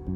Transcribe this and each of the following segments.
Hey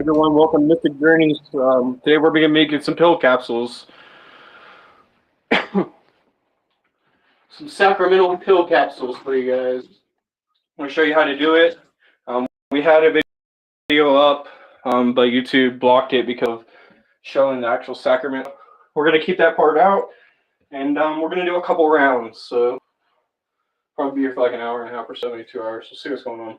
everyone, welcome to Mystic Journeys. Today we're going to be making some pill capsules. Some sacramental pill capsules for you guys. I'm going to show you how to do it. We had a video up, but YouTube blocked it because of showing the actual sacrament. We're going to keep that part out, and we're going to do a couple rounds. So probably be here for like an hour and a half or 72 hours. We'll see what's going on.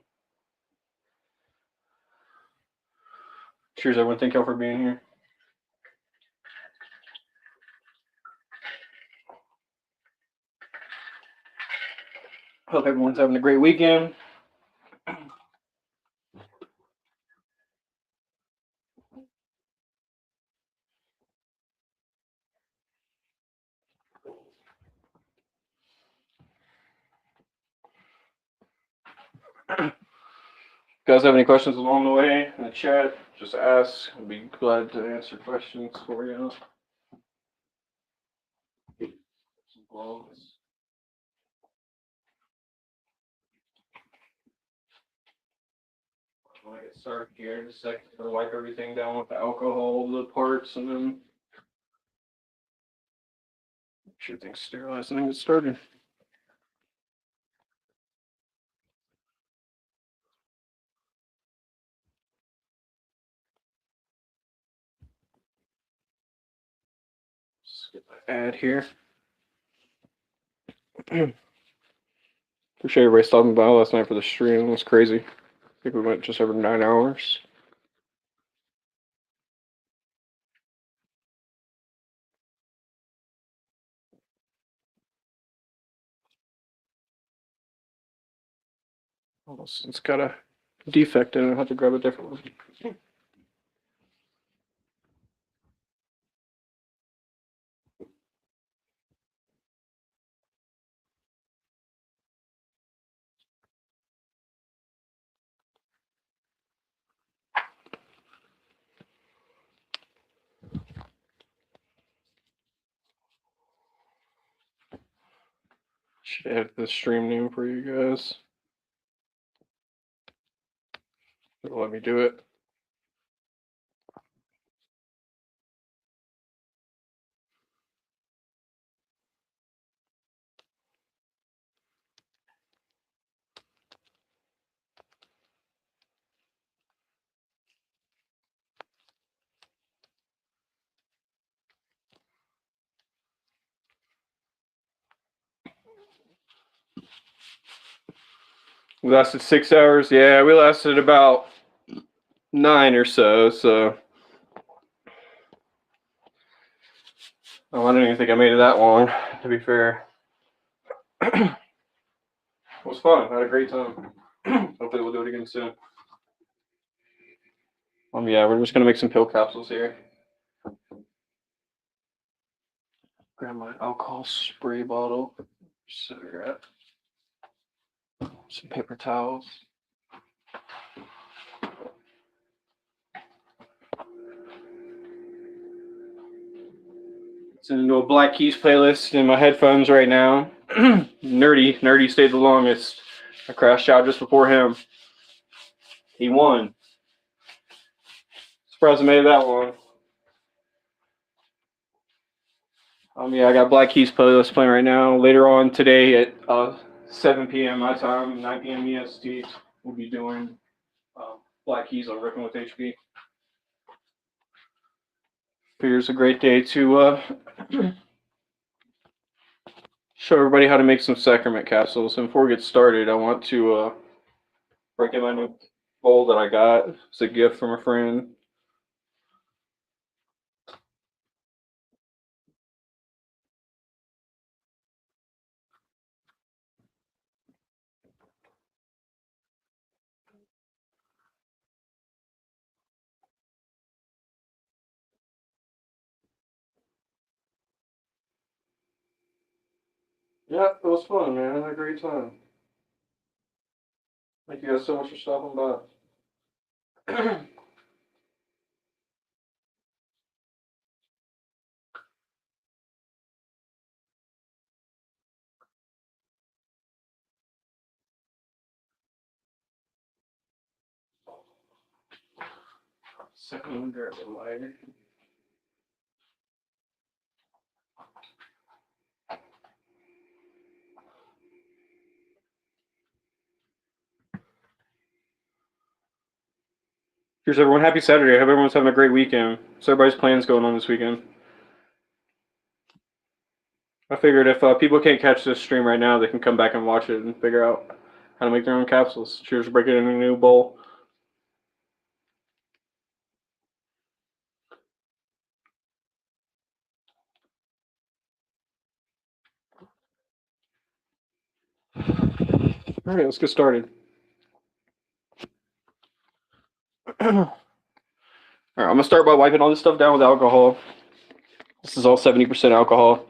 Cheers, everyone. Thank y'all for being here. Hope everyone's having a great weekend. If you guys have any questions along the way in the chat, just ask. I'll be glad to answer questions for you. Some gloves. When I get started here in a second, I'll wipe everything down with the alcohol, the parts, and then make sure things sterilized and then get started. Just get my ad here. Appreciate everybody stopping by last night for the stream. It was crazy. I think we went just over 9 hours. Almost, it's got a defect in it. I'll have to grab a different one. Should have the stream name for you guys. It'll let me do it. We lasted 6 hours. Yeah, we lasted about 9 or so. So I don't even think I made it that long, to be fair. It was fun. I had a great time. Hopefully we'll do it again soon. Yeah, we're just gonna make some pill capsules here. Grab my alcohol spray bottle, cigarette, some paper towels. It's into a Black Keys playlist in my headphones right now. Nerdy stayed the longest. I crashed out just before him. He won. Surprised I made it that long. Yeah, I got Black Keys playlist playing right now. Later on today at 7 p.m. my time, 9 p.m. EST, we'll be doing Black Keys on Ripping with HB. Figure's a great day to show everybody how to make some sacrament capsules. And before we get started, I want to break in my new bowl that I got. It's a gift from a friend. Yeah, it was fun, man. I had a great time. Thank you guys so much for stopping by. Second grab a lighter. Here's everyone. Happy Saturday. I hope everyone's having a great weekend. So everybody's plans going on this weekend. I figured if people can't catch this stream right now, they can come back and watch it and figure out how to make their own capsules. Cheers, break it in a new bowl. All right, let's get started. All right, I'm gonna start by wiping all this stuff down with alcohol. This is all 70% alcohol.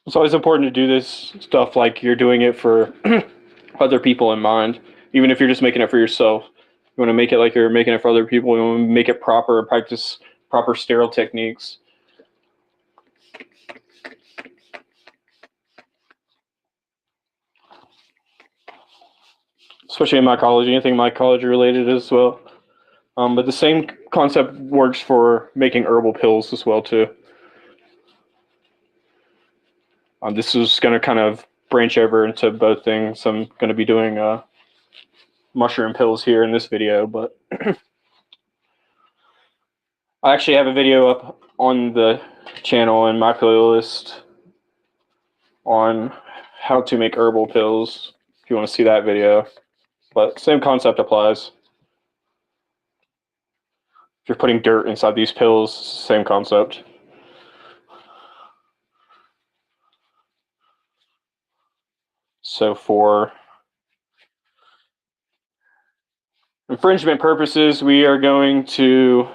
It's always important to do this stuff like you're doing it for other people in mind, even if you're just making it for yourself. You want to make it like you're making it for other people. You want to make it proper, practice proper sterile techniques. Especially in mycology, anything mycology related as well. But the same concept works for making herbal pills as well too. This is going to kind of branch over into both things. I'm going to be doing mushroom pills here in this video, but I actually have a video up on the channel in my playlist on how to make herbal pills if you want to see that video. But same concept applies. If you're putting dirt inside these pills, same concept. So for infringement purposes, we are going to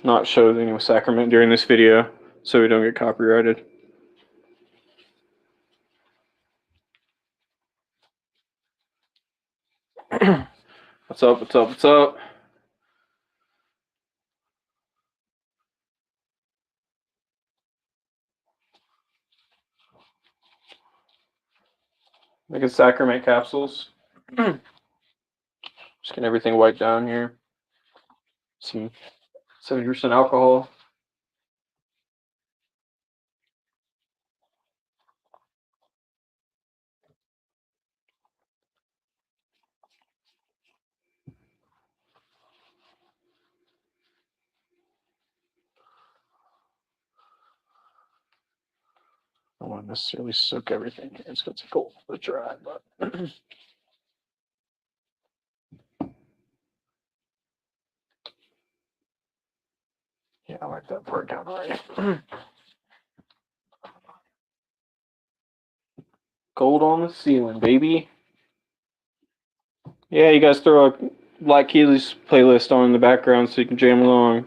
not show any sacrament during this video so we don't get copyrighted. What's up, what's up, what's up? Making sacrament capsules. Just getting everything wiped down here. Some 70% alcohol. I don't want to necessarily soak everything here. It's going to take a little bit dry, but yeah, I like that part down already. Gold on the ceiling, baby. Yeah, you guys throw a Black Keys playlist on in the background so you can jam along.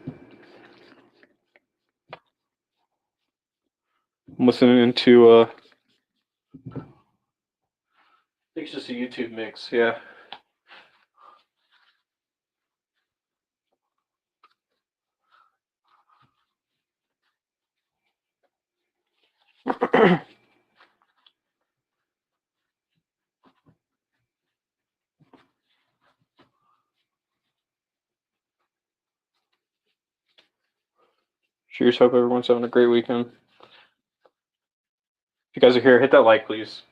I'm listening to I think it's just a YouTube mix, yeah. Cheers, hope everyone's having a great weekend. If you guys are here, hit that like, please.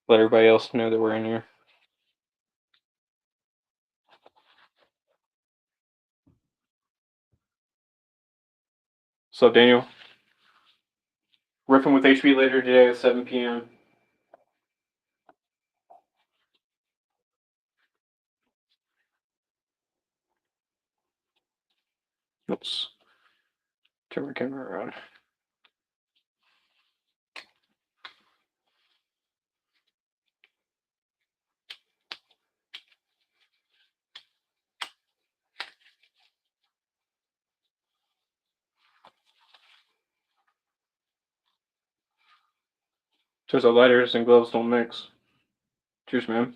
Let everybody else know that we're in here. What's up, Daniel? Riffing with HB later today at 7 p.m. Oops. Turn my camera around. Turns out lighters and gloves don't mix. Cheers, man.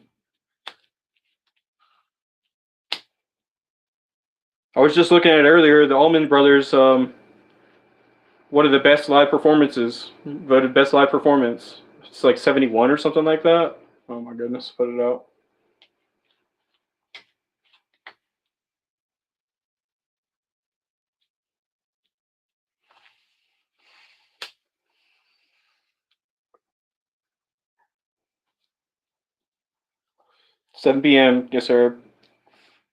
I was just looking at earlier, the Allman Brothers, one of the best live performances, voted best live performance. It's like 71 or something like that. Oh my goodness, put it out. Seven p.m. Yes, sir.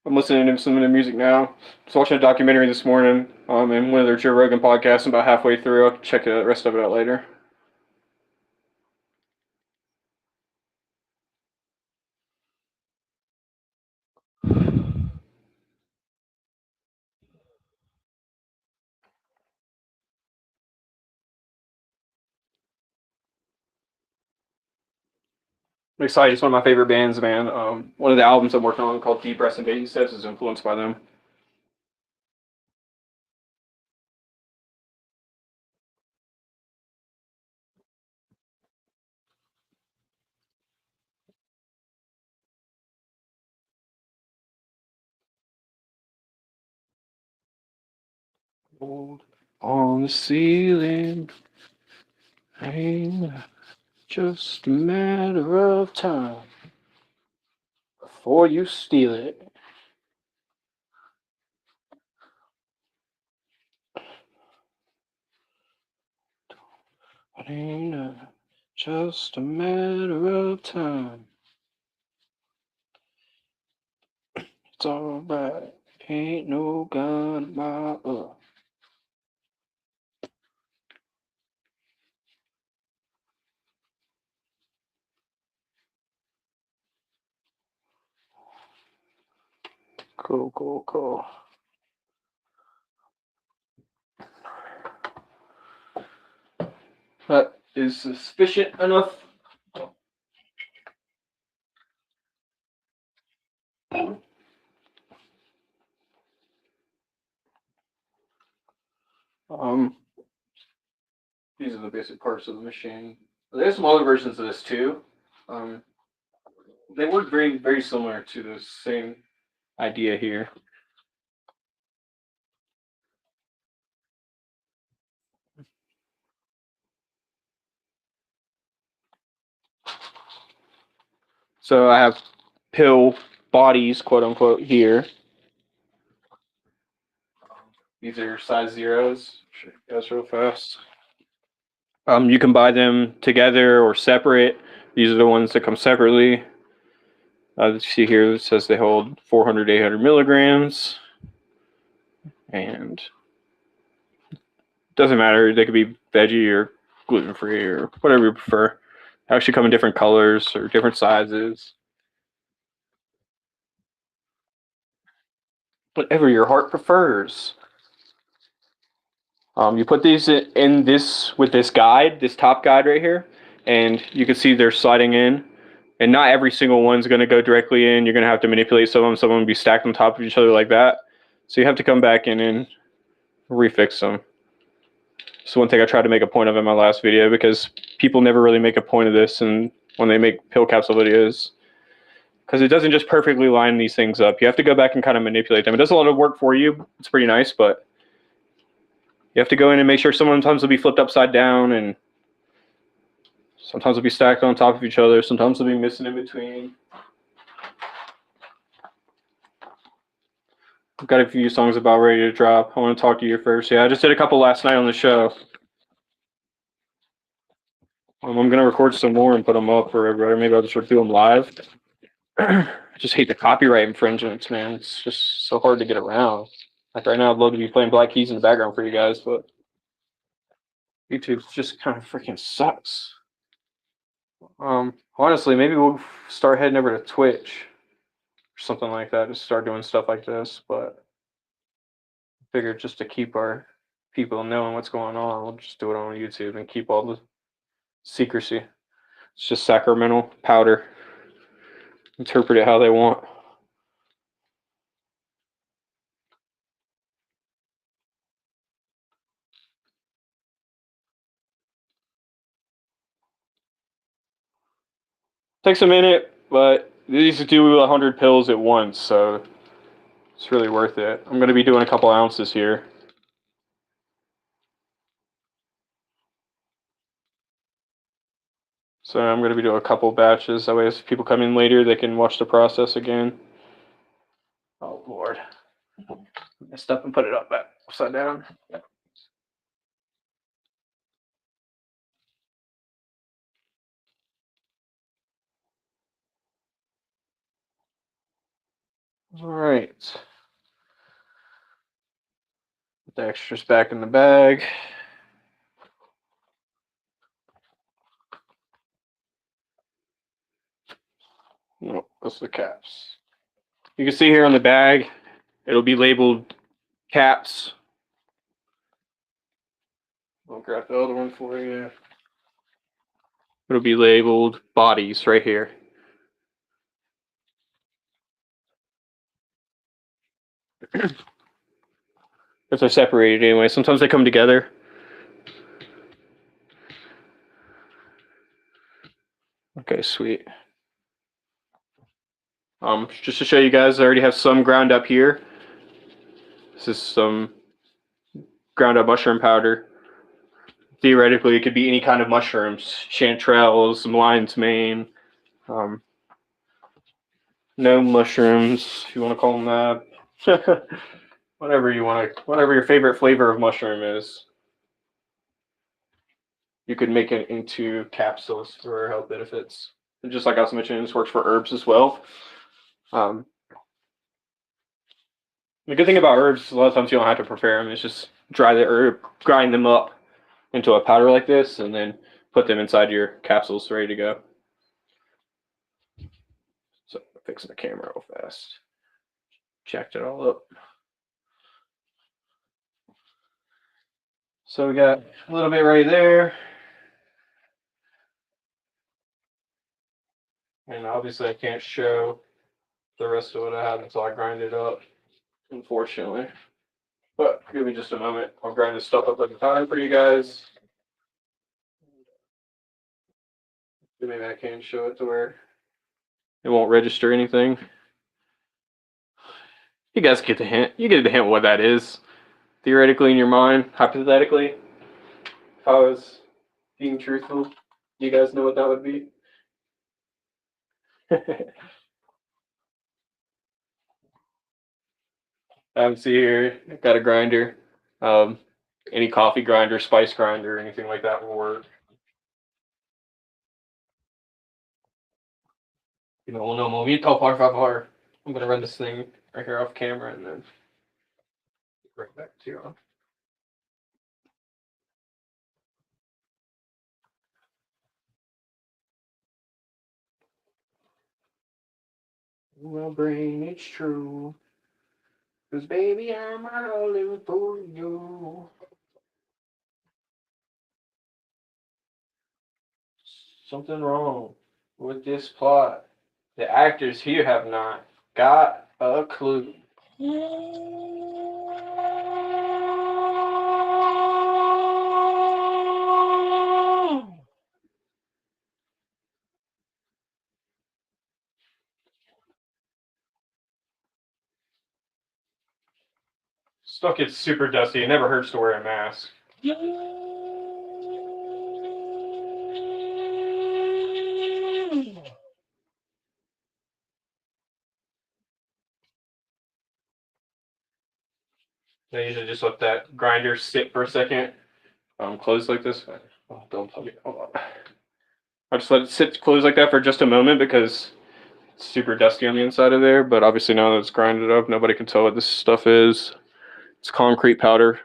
I'm listening to some of the music now. I was watching a documentary this morning and one of their Joe Rogan podcasts. I'm about halfway through. I'll check the rest of it out later. I'm excited. It's one of my favorite bands, man. One of the albums I'm working on called Deep Breaths and Baby Steps is influenced by them. Gold on the ceiling, ain't just a matter of time before you steal it. It ain't just a matter of time. It's alright. Ain't no gun my up. Cool, cool, cool. That is sufficient enough. Um, these are the basic parts of the machine. There's some other versions of this too. Um, they work very, very similar to the same idea here. So I have pill bodies, quote unquote, here. These are size zeros. Show you guys real fast. You can buy them together or separate. These are the ones that come separately. You see here it says they hold 400 to 800 milligrams. And doesn't matter. They could be veggie or gluten-free or whatever you prefer. They actually come in different colors or different sizes. Whatever your heart prefers. You put these in this with this guide, this top guide right here, and you can see they're sliding in. And not every single one's going to go directly in. You're going to have to manipulate some of them. Some of them will be stacked on top of each other like that. So you have to come back in and refix them. So one thing I tried to make a point of in my last video, because people never really make a point of this and when they make pill capsule videos, because it doesn't just perfectly line these things up. You have to go back and kind of manipulate them. It does a lot of work for you. It's pretty nice, but you have to go in and make sure sometimes they'll be flipped upside down, and sometimes they'll be stacked on top of each other. Sometimes they'll be missing in between. I've got a few songs about ready to drop. I want to talk to you first. Yeah, I just did a couple last night on the show. I'm going to record some more and put them up for everybody. Maybe I'll just do them live. I just hate the copyright infringements, man. It's just so hard to get around. Like right now, I'd love to be playing Black Keys in the background for you guys, but YouTube just kind of freaking sucks. Honestly, maybe we'll start heading over to Twitch or something like that. Just start doing stuff like this, but I figured just to keep our people knowing what's going on, we'll just do it on YouTube and keep all the secrecy. It's just sacramental powder. Interpret it how they want. Takes a minute, but these do 100 pills at once, so it's really worth it. I'm going to be doing a couple ounces here. So I'm going to be doing a couple batches. That way if people come in later, they can watch the process again. Oh, Lord. I messed up and put it up back upside down. All right. Put the extras back in the bag. No, that's the caps. You can see here on the bag, it'll be labeled caps. I'll grab the other one for you. It'll be labeled bodies right here. If they're separated anyway. Sometimes they come together. Okay, sweet. Just to show you guys, I already have some ground up here. This is some ground up mushroom powder. Theoretically, it could be any kind of mushrooms, chanterelles, lion's mane, no mushrooms, if you want to call them that. Whatever you want to, whatever your favorite flavor of mushroom is. You could make it into capsules for health benefits. And just like I was mentioning, this works for herbs as well. The good thing about herbs, a lot of times you don't have to prepare them. It's just dry the herb, grind them up into a powder like this, and then put them inside your capsules ready to go. So fixing the camera real fast. Checked it all up. So we got a little bit right there. And obviously I can't show the rest of what I have until I grind it up, unfortunately. But give me just a moment. I'll grind this stuff up like a time for you guys. Maybe I can show it to where it won't register anything. You guys get the hint. You get the hint what that is. Theoretically in your mind, hypothetically, if I was being truthful, you guys know what that would be? See here, I've got a grinder. Any coffee grinder, spice grinder, anything like that will work. You know, no movimiento, por favor. I'm gonna run this thing right here off camera and then right back to you. My brain, it's true. 'Cause baby, I'm all living for you. Something wrong with this plot. The actors here have not got a clue. Stuff gets super dusty. It never hurts to wear a mask. I usually just let that grinder sit for a second. Close like this. Oh, don't plug it. Hold on. I just let it sit close like that for just a moment because it's super dusty on the inside of there. But obviously now that it's grinded up, nobody can tell what this stuff is. It's concrete powder,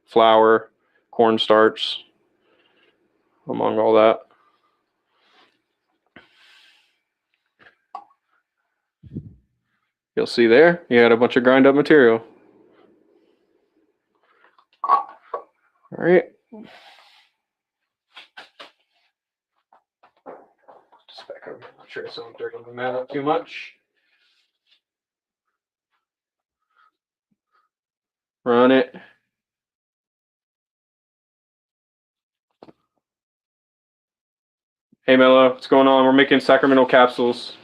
flour, cornstarch, among all that. You'll see there, you had a bunch of grind up material. All right. Just back over. I'm not sure it's not dirty the mat up too much. Run it. Hey Mello, what's going on? We're making sacramental capsules.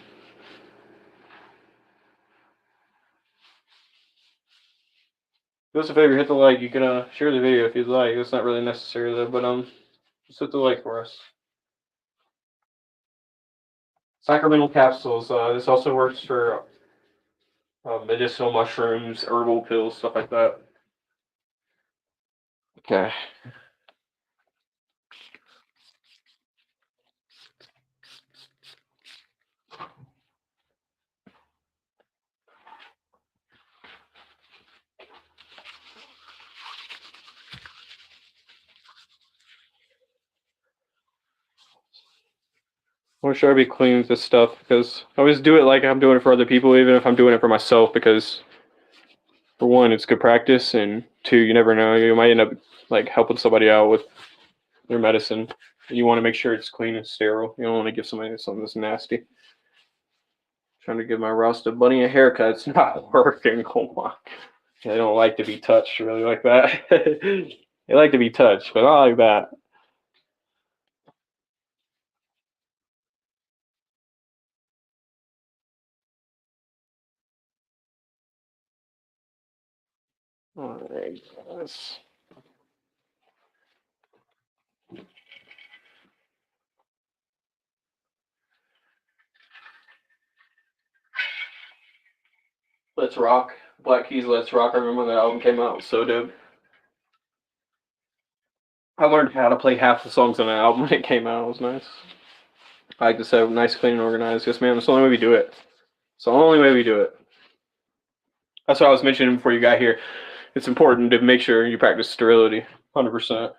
Do us a favor, hit the like. You can share the video if you'd like. It's not really necessary though, but just hit the like for us. Sacramental capsules. This also works for medicinal mushrooms, herbal pills, stuff like that. Okay. I want to sure I be clean with this stuff because I always do it like I'm doing it for other people, even if I'm doing it for myself. Because for one, it's good practice, and two, you never know, you might end up like helping somebody out with their medicine. You want to make sure it's clean and sterile. You don't want to give somebody something that's nasty. Trying to give my Rasta bunny a haircut. It's not working. Come on. They don't like to be touched really like that. They like to be touched, but not like that. All right, guys. Let's Rock. Black Keys, Let's Rock. I remember when that album came out. It was so dope. I learned how to play half the songs on that album when it came out. It was nice. I like to say nice, clean, and organized. Yes, man. That's the only way we do it. It's the only way we do it. That's what I was mentioning before you got here. It's important to make sure you practice sterility. 100%.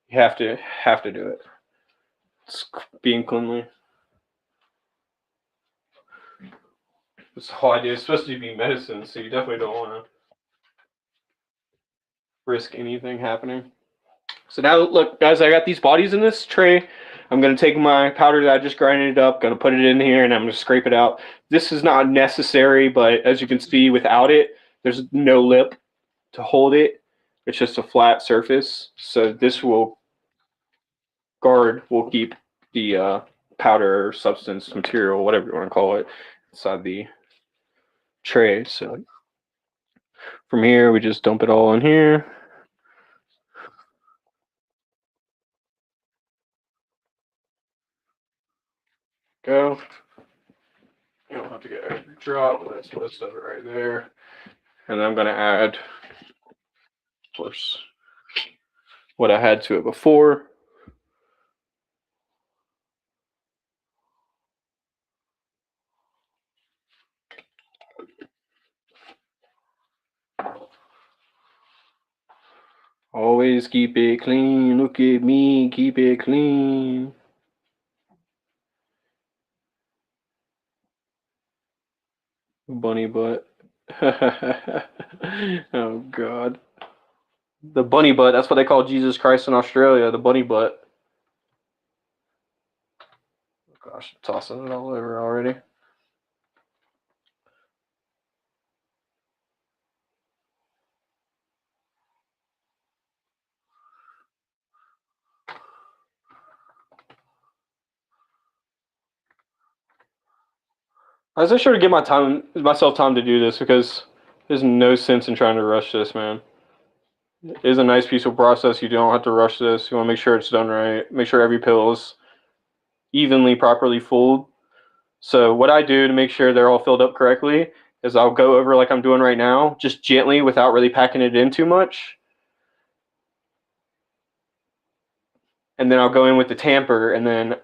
You have to do it. It's being cleanly. That's the whole idea. It's supposed to be medicine, so you definitely don't want to risk anything happening. So now, look, guys, I got these bodies in this tray. I'm going to take my powder that I just grinded up, going to put it in here, and I'm going to scrape it out. This is not necessary, but as you can see, without it, there's no lip to hold it. It's just a flat surface, so this will keep the powder, substance, material, whatever you want to call it, inside the tray. So from here, we just dump it all in here. Go. You don't have to get every drop. Let's put stuff right there. And then I'm going to add, of course, what I had to it before. Always keep it clean. Look at me, keep it clean. Bunny butt. Oh, God. The bunny butt. That's what they call Jesus Christ in Australia, the bunny butt. Oh, gosh, I'm tossing it all over already. I was sure to give myself time to do this because there's no sense in trying to rush this, man. It is a nice peaceful process. You don't have to rush this. You want to make sure it's done right. Make sure every pill is evenly, properly full. So what I do to make sure they're all filled up correctly is I'll go over like I'm doing right now, just gently without really packing it in too much. And then I'll go in with the tamper and then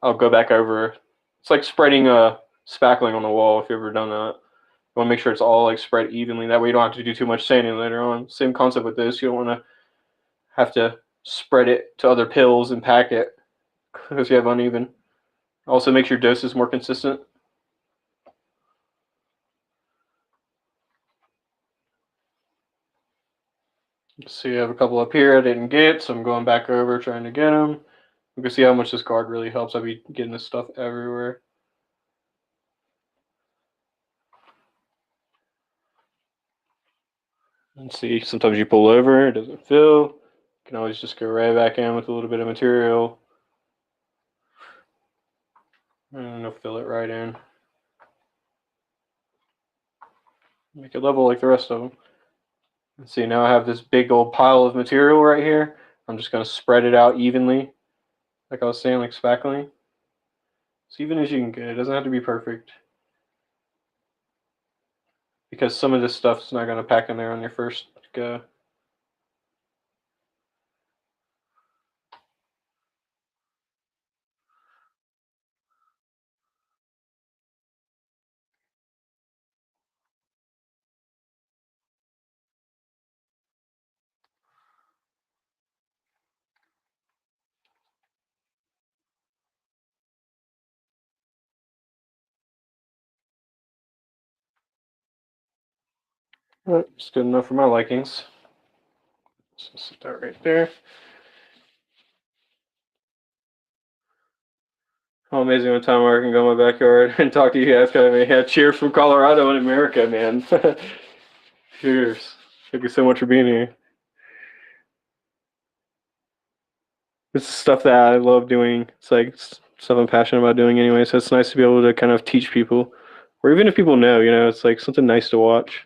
I'll go back over. It's like spreading a spackling on the wall if you've ever done that. You want to make sure it's all like spread evenly. That way you don't have to do too much sanding later on. Same concept with this. You don't want to have to spread it to other pills and pack it because you have uneven. Also makes your doses more consistent. See, I have a couple up here I didn't get, so I'm going back over trying to get them. You can see how much this guard really helps. I'll be getting this stuff everywhere. And see, sometimes you pull over, it doesn't fill. You can always just go right back in with a little bit of material. And it'll fill it right in. Make it level like the rest of them. And see, now I have this big old pile of material right here. I'm just going to spread it out evenly. Like I was saying, like spackling. As even as you can get. It doesn't have to be perfect. Because some of this stuff's not going to pack in there on your first go. Alright, it's good enough for my likings. So set that right there. How amazing one time where I can go in my backyard and talk to you guys. Kind of, yeah, cheers from Colorado in America, man. Cheers. Thank you so much for being here. This is stuff that I love doing. It's like stuff I'm passionate about doing anyway. So it's nice to be able to kind of teach people, or even if people know, it's like something nice to watch.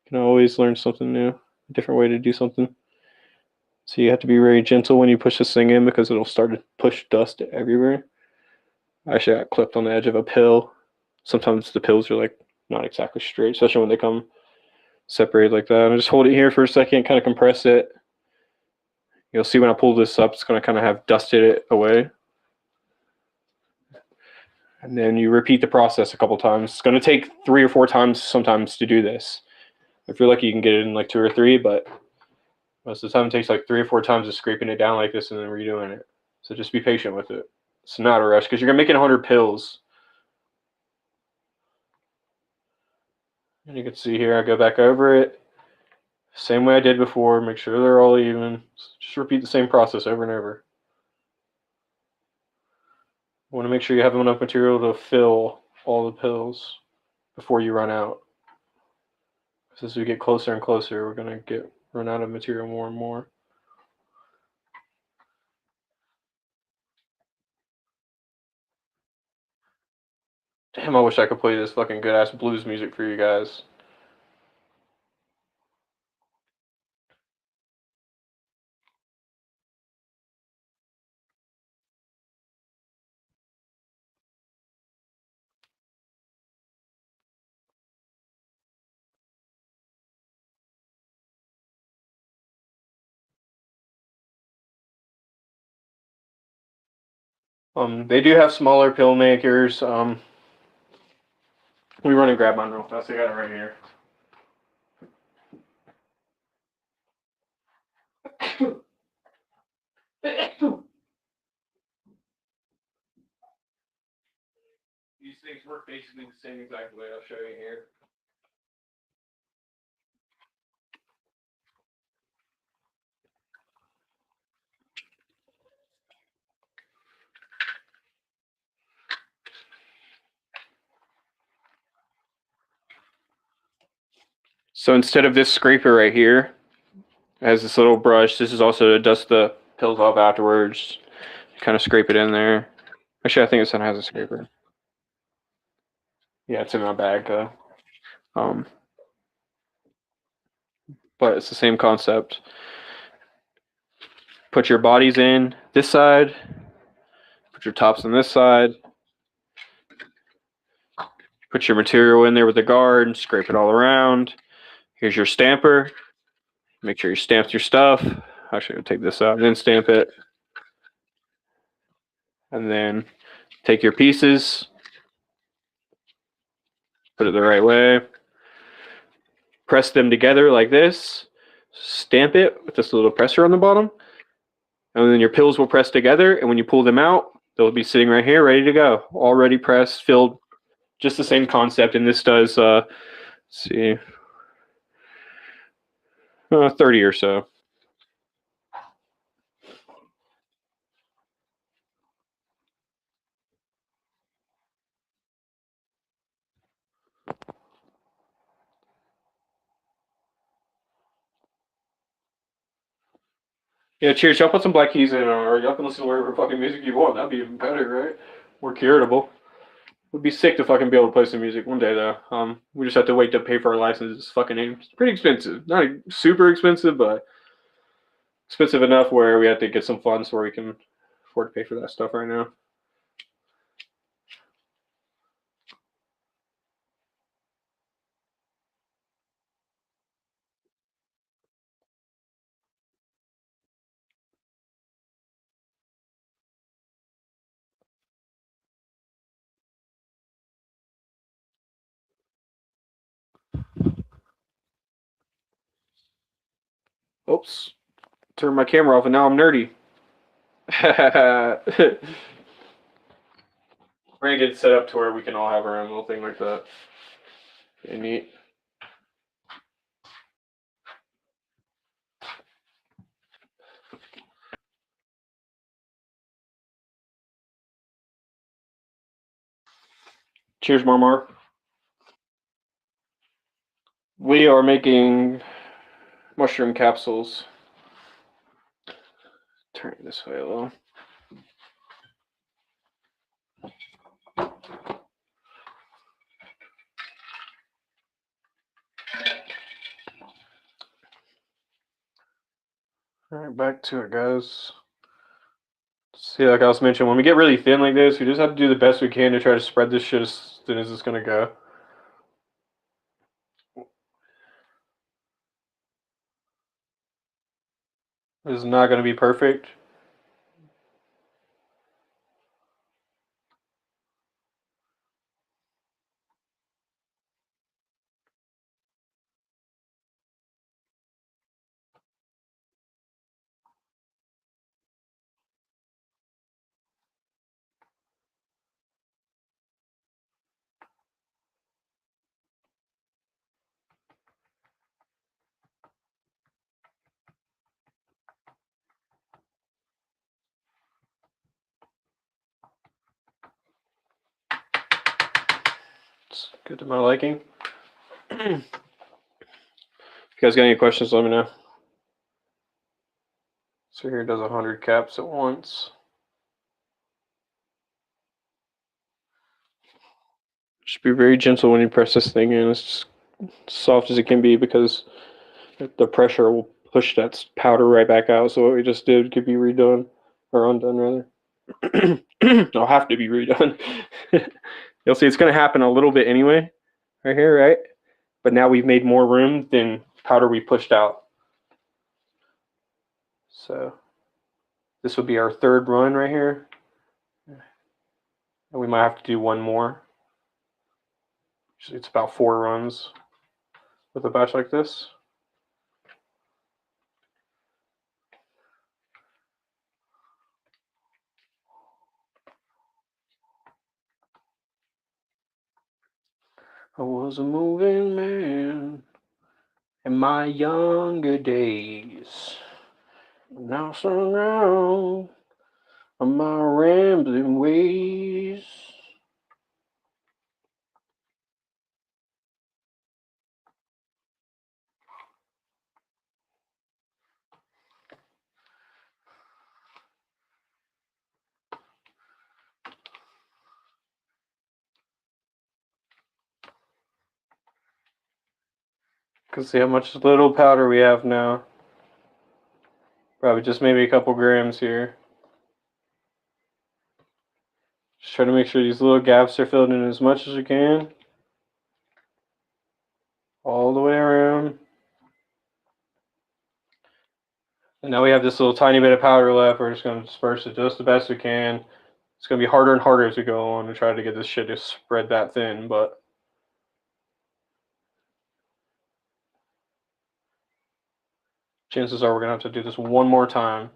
You can always learn something new, a different way to do something. So you have to be very gentle when you push this thing in because it'll start to push dust everywhere. I actually got clipped on the edge of a pill. Sometimes the pills are like not exactly straight, especially when they come separated like that. I just hold it here for a second, kind of compress it. You'll see when I pull this up, it's going to kind of have dusted it away. And then you repeat the process a couple times. It's going to take 3 or 4 times sometimes to do this. If you're lucky, you can get it in like 2 or 3, but most of the time it takes like 3 or 4 times of scraping it down like this and then redoing it. So just be patient with it. It's not a rush because you're going to make it 100 pills. And you can see here, I go back over it. Same way I did before. Make sure they're all even. Just repeat the same process over and over. You want to make sure you have enough material to fill all the pills before you run out. As we get closer and closer, we're gonna run out of material more and more. Damn, I wish I could play this fucking good ass blues music for you guys. They do have smaller pill makers. Let me run and grab mine real fast. I got it right here. These things work basically the same exact way. I'll show you here. So instead of this scraper right here, it has this little brush. This is also to dust the pills off afterwards. Kind of scrape it in there. Actually, I think this one has a scraper. Yeah, it's in my bag though. Um, but it's the same concept. Put your bodies in this side. Put your tops on this side. Put your material in there with the guard. Scrape it all around. Here's your stamper. Make sure you stamped your stuff. Actually, I'll take this out and then stamp it. And then take your pieces. Put it the right way. Press them together like this. Stamp it with this little presser on the bottom. And then your pills will press together. And when you pull them out, they'll be sitting right here ready to go. Already pressed, filled. Just the same concept. And this does, let's see, 30 or so. Yeah, cheers. Y'all put some Black Keys in, or y'all can listen to whatever fucking music you want. That'd be even better, right? More curatable. Would be sick to fucking be able to play some music one day, though. We just have to wait to pay for our license. It's fucking it's pretty expensive. Not super expensive, but expensive enough where we have to get some funds where we can afford to pay for that stuff right now. Oops. Turn my camera off, and now I'm nerdy. We're gonna get it set up to where we can all have our own little thing like that. Pretty neat. Cheers, Marmar. We are making mushroom capsules. Turn it this way a little. All right, back to it, guys. See, like I was mentioning, when we get really thin like this, we just have to do the best we can to try to spread this shit as thin as it's gonna go. This is not gonna be perfect. It's good to my liking. you guys got any questions, let me know. So here it does 100 caps at once. Just be very gentle when you press this thing in. It's just soft as it can be because the pressure will push that powder right back out. So what we just did could be redone, or undone rather. It'll have to be redone. You'll see it's going to happen a little bit anyway, right here, right? But now we've made more room than powder we pushed out. So this would be our third run right here. And we might have to do one more. It's about 4 runs with a batch like this. I was a moving man in my younger days. Now surround on my rambling ways. Can see how much little powder we have now. Probably just maybe a couple grams here. Just try to make sure these little gaps are filled in as much as you can. All the way around. And now we have this little tiny bit of powder left. We're just going to disperse it just the best we can. It's going to be harder and harder as we go on to try to get this shit to spread that thin, but chances are we're going to have to do this one more time.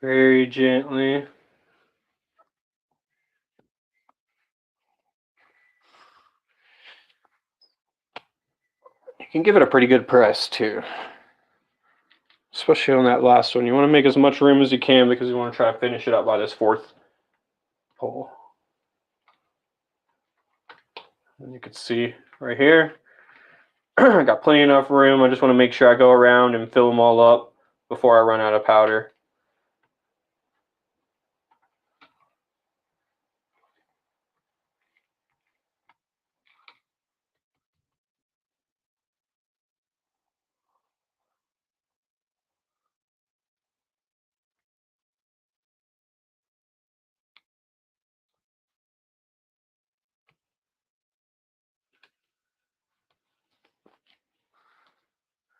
Very gently. You can give it a pretty good press too. Especially on that last one. You want to make as much room as you can because you want to try to finish it up by this 4th hole. And you can see right here, I got plenty enough room. I just want to make sure I go around and fill them all up before I run out of powder.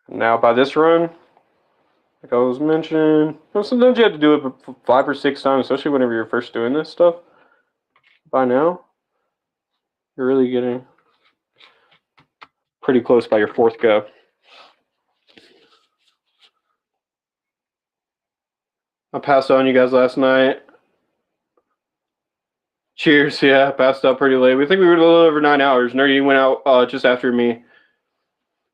Now by this run, like I was mentioning, sometimes you have to do it 5 or 6 times, especially whenever you're first doing this stuff. By now, you're really getting pretty close by your 4th go. I passed on you guys last night. Cheers, yeah, passed out pretty late. We think we were a little over 9 hours. Nerdy went out just after me.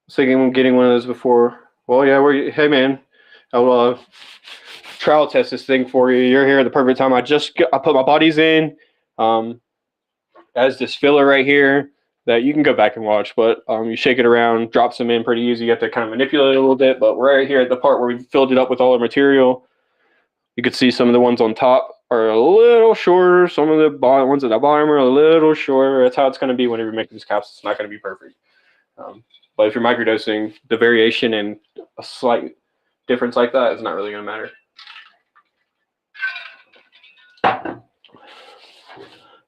I was thinking of getting one of those before. Well, yeah, hey man, I'll trial test this thing for you. You're here at the perfect time. I put my buddies in. As this filler right here that you can go back and watch, but you shake it around, drops them in pretty easy. You have to kind of manipulate it a little bit, but right here at the part where we filled it up with all the material, you could see some of the ones on top are a little shorter. Some of the ones at the bottom are a little shorter. That's how it's going to be whenever you make these capsules. It's not going to be perfect. But if you're microdosing, the variation and a slight difference like that is not really going to matter.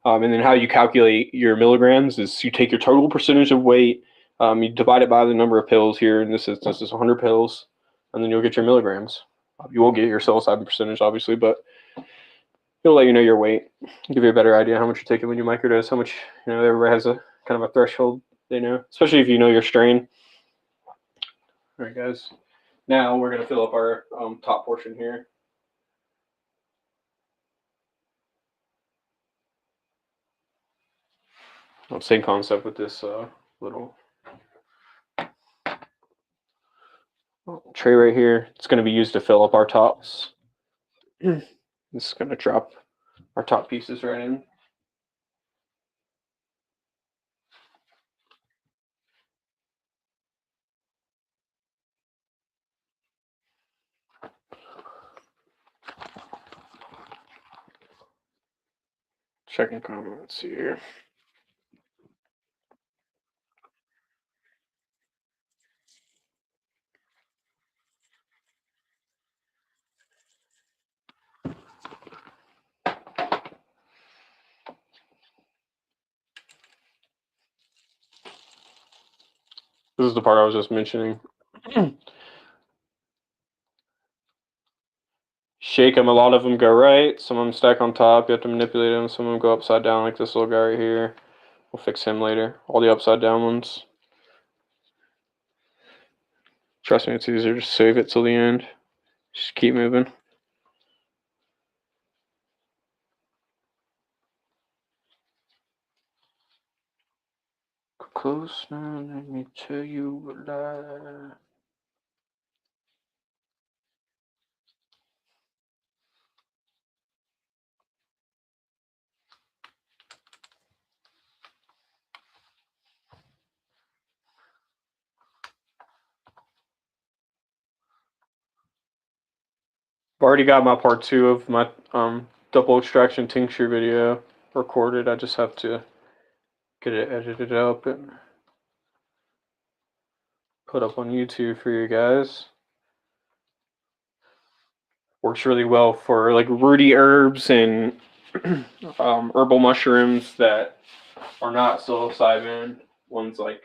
And then how you calculate your milligrams is you take your total percentage of weight, you divide it by the number of pills here. In this instance, it's 100 pills, and then you'll get your milligrams. You won't get your psilocybin percentage, obviously, but it'll let you know your weight, give you a better idea how much you're taking when you microdose, how much, everybody has a kind of a threshold they know, especially if you know your strain. All right, guys. Now we're going to fill up our top portion here. Same concept with this little tray right here. It's going to be used to fill up our tops. This is going to drop our top pieces right in. Checking comments here. This is the part I was just mentioning. Shake them. A lot of them go right. Some of them stack on top. You have to manipulate them. Some of them go upside down, like this little guy right here. We'll fix him later. All the upside down ones. Trust me, it's easier to save it till the end. Just keep moving. Close now, let me tell you a lie. I've already got my part 2 of my double extraction tincture video recorded. I just have to get it edited up and put up on YouTube for you guys. Works really well for like rooty herbs and herbal mushrooms that are not psilocybin. Ones like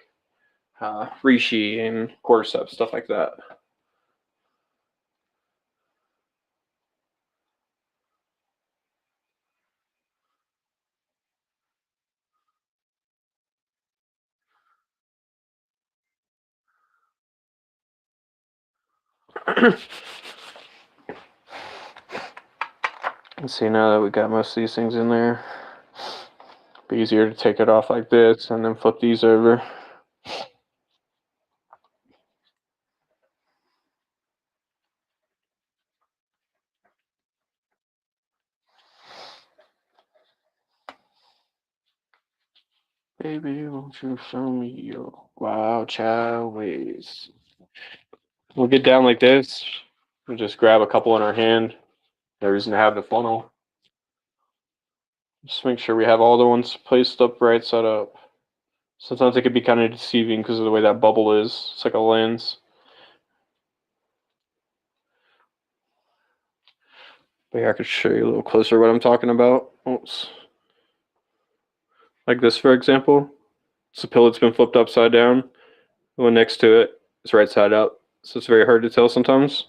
reishi and cordyceps, stuff like that. Let's see, now that we got most of these things in there, it'll be easier to take it off like this and then flip these over. Baby, won't you show me your wild child ways? We'll get down like this. We'll just grab a couple in our hand. No reason to have the funnel. Just make sure we have all the ones placed up right side up. Sometimes it could be kind of deceiving because of the way that bubble is. It's like a lens. But yeah, I could show you a little closer what I'm talking about. Oops. Like this, for example. It's a pill that's been flipped upside down. The one next to it is right side up. So it's very hard to tell sometimes.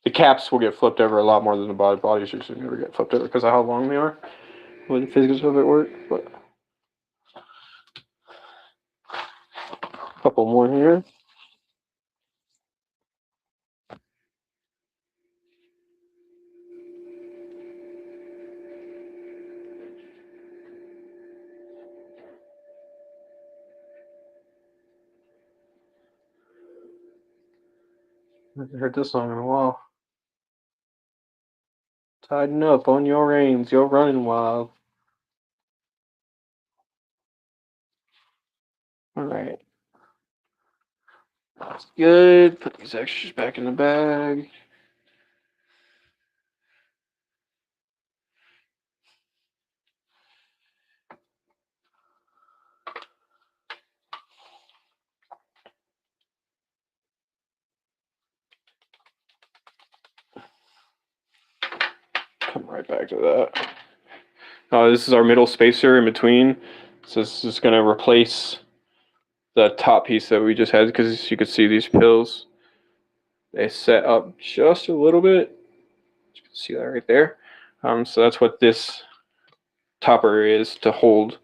The caps will get flipped over a lot more than the body. Bodies usually never get flipped over because of how long they are. The way the physics of it work. But a couple more here. I haven't heard this song in a while. Tighten up on your reins, you're running wild. Alright. That's good. Put these extras back in the bag. Come right back to that. This is our middle spacer in between. So this is going to replace the top piece that we just had because you could see these pills. They set up just a little bit. You can see that right there. So that's what this topper is to hold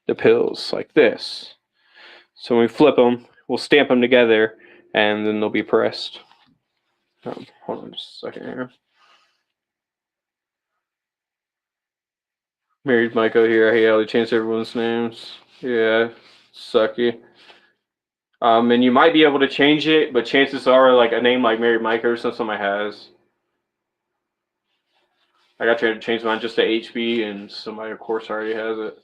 the pills like this. So when we flip them, we'll stamp them together, and then they'll be pressed. Hold on just a second here. Married Michael here. I hate how they changed everyone's names. Yeah, sucky. And you might be able to change it, but chances are, like a name like Married Micah or something has. I got to change mine just to HB, and somebody, of course, already has it.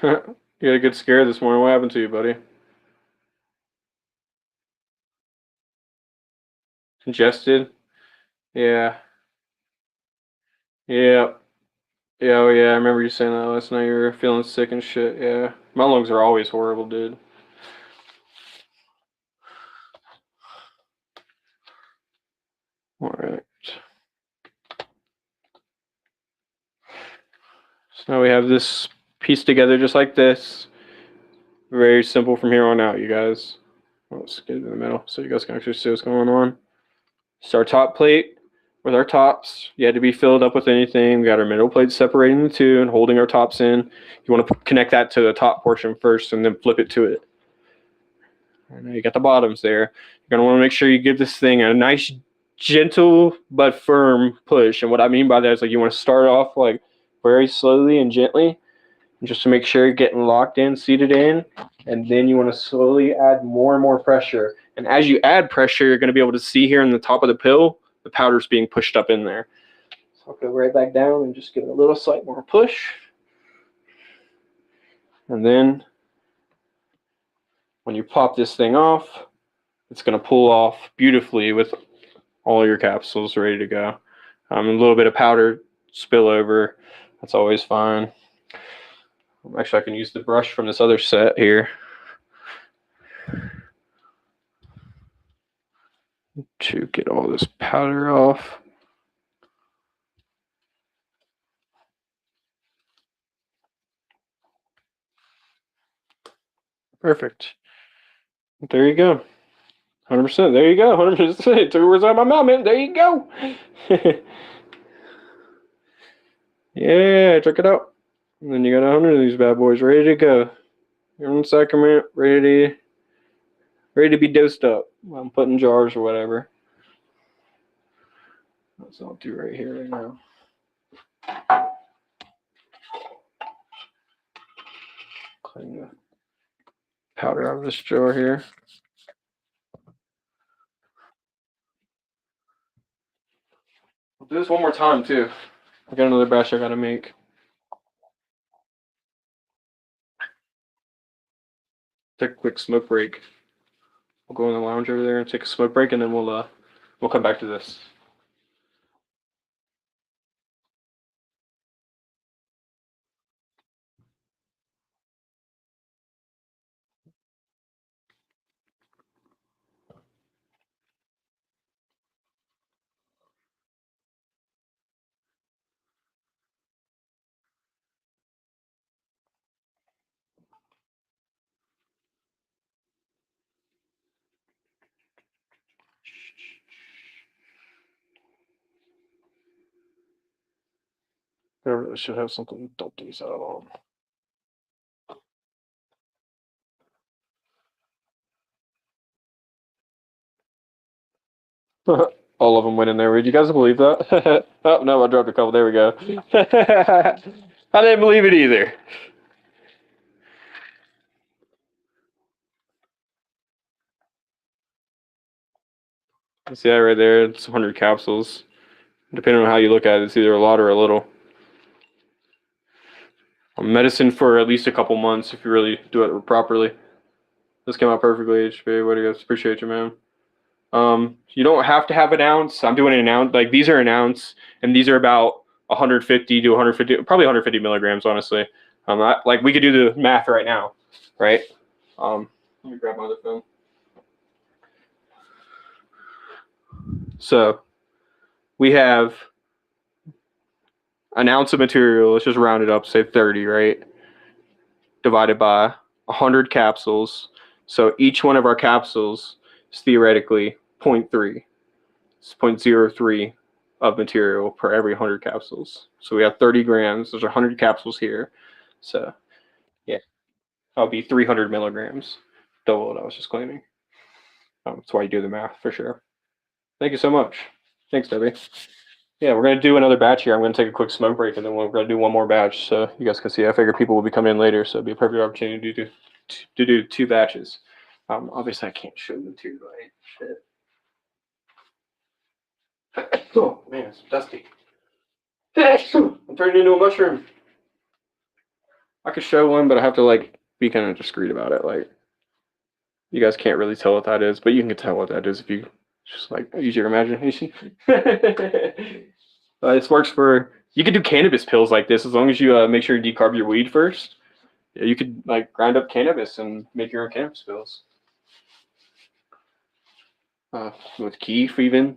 You had a good scare this morning. What happened to you, buddy? Congested? Yeah. Yeah. Yeah, oh yeah, I remember you saying that last night. You were feeling sick and shit. Yeah. My lungs are always horrible, dude. Alright. So now we have this piece together just like this. Very simple from here on out, you guys. Let's get it in the middle so you guys can actually see what's going on. So our top plate with our tops, you had to be filled up with anything. We got our middle plate separating the two and holding our tops in. You want to connect that to the top portion first and then flip it to it. And now you got the bottoms there. You're going to want to make sure you give this thing a nice, gentle but firm push. And what I mean by that is like you want to start off like very slowly and gently, just to make sure you're getting locked in, seated in, and then you want to slowly add more and more pressure. And as you add pressure, you're going to be able to see here in the top of the pill, the powder's being pushed up in there. So I'll go right back down and just give it a little slight more push. And then when you pop this thing off, it's going to pull off beautifully with all your capsules ready to go. A little bit of powder spill over, that's always fine. Actually, I can use the brush from this other set here to get all this powder off. Perfect. There you go. 100%. There you go. 100%. Took words out of my mouth, man. There you go. Yeah, check it out. And then you got 100 of these bad boys ready to go. You're in sacrament, ready to be dosed up. I'm putting jars or whatever. That's what I'll do right here, right now. Clean the powder out of this jar here. I'll do this one more time too. I got another batch I gotta make. Take a quick smoke break. We'll go in the lounge over there and take a smoke break, and then we'll come back to this. I really should have something to dump these out on. All of them went in there. Would you guys believe that? Oh, no, I dropped a couple. There we go. I didn't believe it either. See that right there? It's 100 capsules. Depending on how you look at it, it's either a lot or a little. Medicine for at least a couple months if you really do it properly. This came out perfectly, HB. What do you guys? Appreciate you, man. You don't have to have an ounce. I'm doing an ounce. Like these are an ounce, and these are about 150 to 150, probably 150 milligrams, honestly. Like we could do the math right now, right? Let me grab my other phone. So we have an ounce of material, let's just round it up, say 30, right? Divided by 100 capsules. So each one of our capsules is theoretically 0.3. It's 0.03 of material per every 100 capsules. So we have 30 grams. There's 100 capsules here. So, yeah, that'll be 300 milligrams. Double what I was just claiming. That's why you do the math for sure. Thank you so much. Thanks, Debbie. Yeah, we're gonna do another batch here. I'm gonna take a quick smoke break, and then we're gonna do one more batch, so you guys can see. I figure people will be coming in later, so it'd be a perfect opportunity to do 2 batches. Obviously, I can't show them too, right? Shit. Oh man, it's dusty. I'm turning into a mushroom. I could show one, but I have to like be kind of discreet about it. Like, you guys can't really tell what that is, but you can tell what that is if you just like use your imagination. This works for, you could do cannabis pills like this as long as you make sure you decarb your weed first. Yeah, you could like grind up cannabis and make your own cannabis pills. With keef even,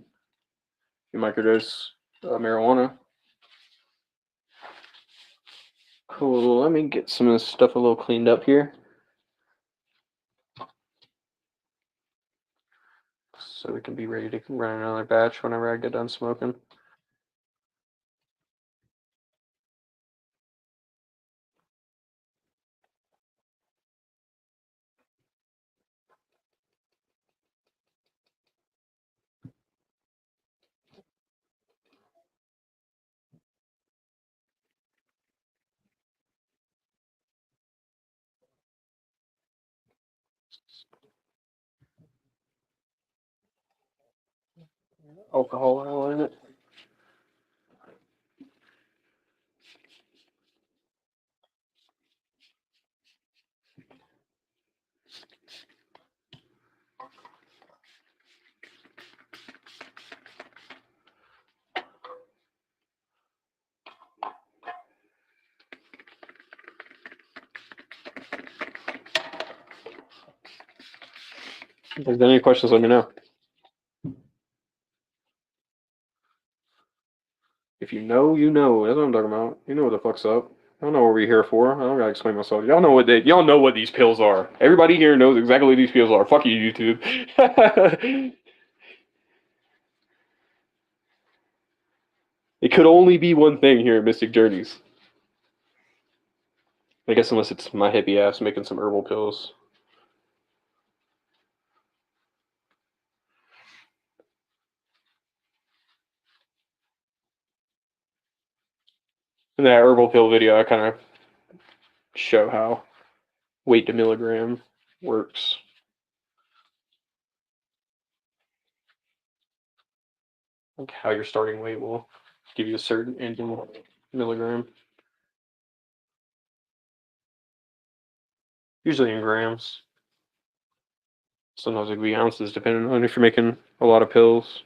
you microdose marijuana. Cool. Let me get some of this stuff a little cleaned up here, so we can be ready to run another batch whenever I get done smoking. Alcohol oil in it. If there's any questions, let me know. If you know, you know. That's what I'm talking about. You know what the fuck's up. I don't know what we're here for. I don't gotta explain myself. Y'all know what these pills are. Everybody here knows exactly what these pills are. Fuck you, YouTube. It could only be one thing here at Mystic Journeys. I guess unless it's my hippie ass making some herbal pills. In that herbal pill video, I kind of show how weight to milligram works. Like how your starting weight will give you a certain ending milligram. Usually in grams. Sometimes it could be ounces, depending on if you're making a lot of pills.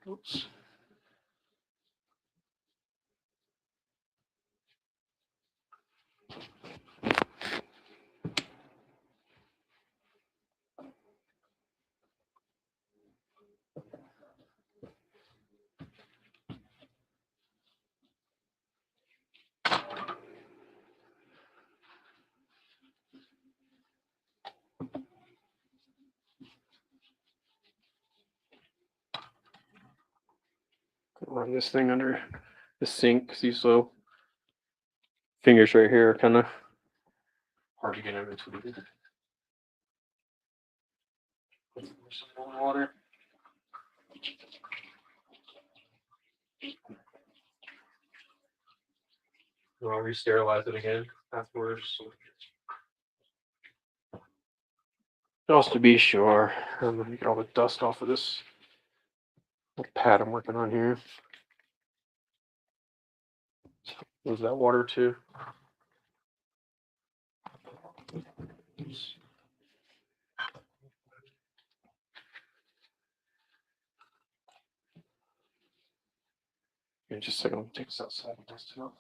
Oops. Run this thing under the sink because these little fingers right here are kind of hard to get in between. Some more water. I'll re-sterilize it again afterwards. Just to be sure. I'm gonna get all the dust off of this pad I'm working on here. Lose that water too. Yeah, just a second, let me take this outside and dust it off.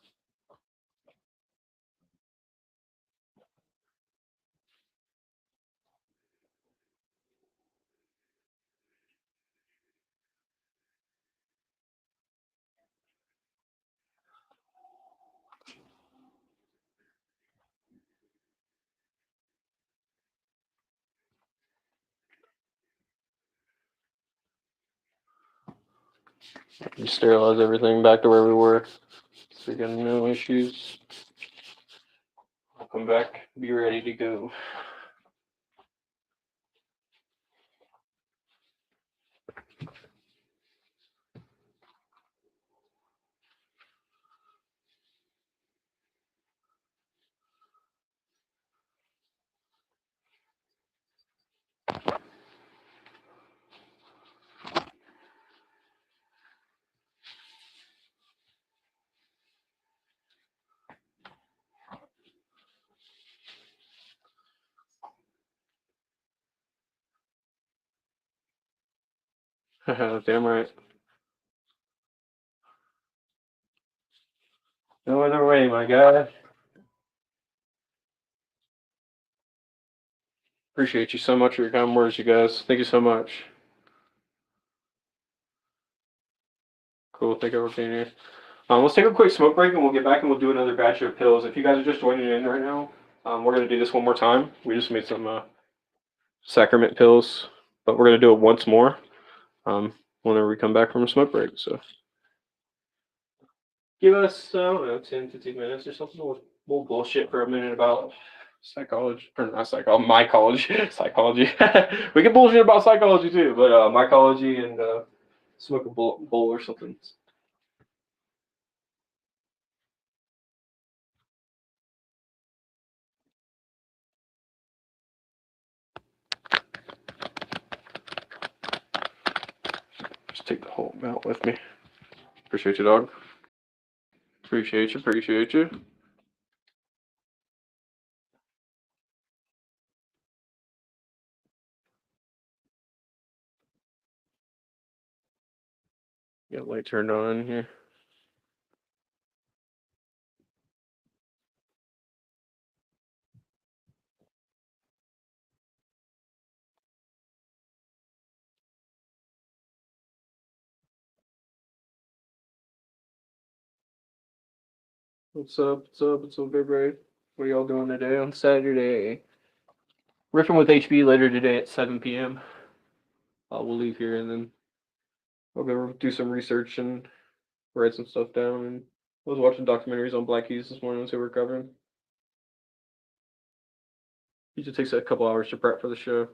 You sterilize everything back to where we were. So you got no issues. I'll come back, be ready to go. Damn right. No other way, my guy. Appreciate you so much for your kind words, you guys. Thank you so much. Cool. Thank you for being here. Let's take a quick smoke break and we'll get back and we'll do another batch of pills. If you guys are just joining in right now, we're going to do this one more time. We just made some sacrament pills, but we're going to do it once more whenever we come back from a smoke break. So give us, I don't know, 10, 15 minutes or something. We'll bullshit for a minute about psychology, or not psychology, mycology, psychology. We can bullshit about psychology too, but mycology and smoke a bowl or something. Just take the whole amount with me. Appreciate you, dog. Appreciate you. Appreciate you. Got light turned on here. What's up? What's up? What's up, everybody? What are y'all doing today on Saturday? Riffing with HB later today at 7 p.m. We'll leave here and then we'll go do some research and write some stuff down. And I was watching documentaries on Black Keys this morning, so we're covering. Usually takes a couple hours to prep for the show.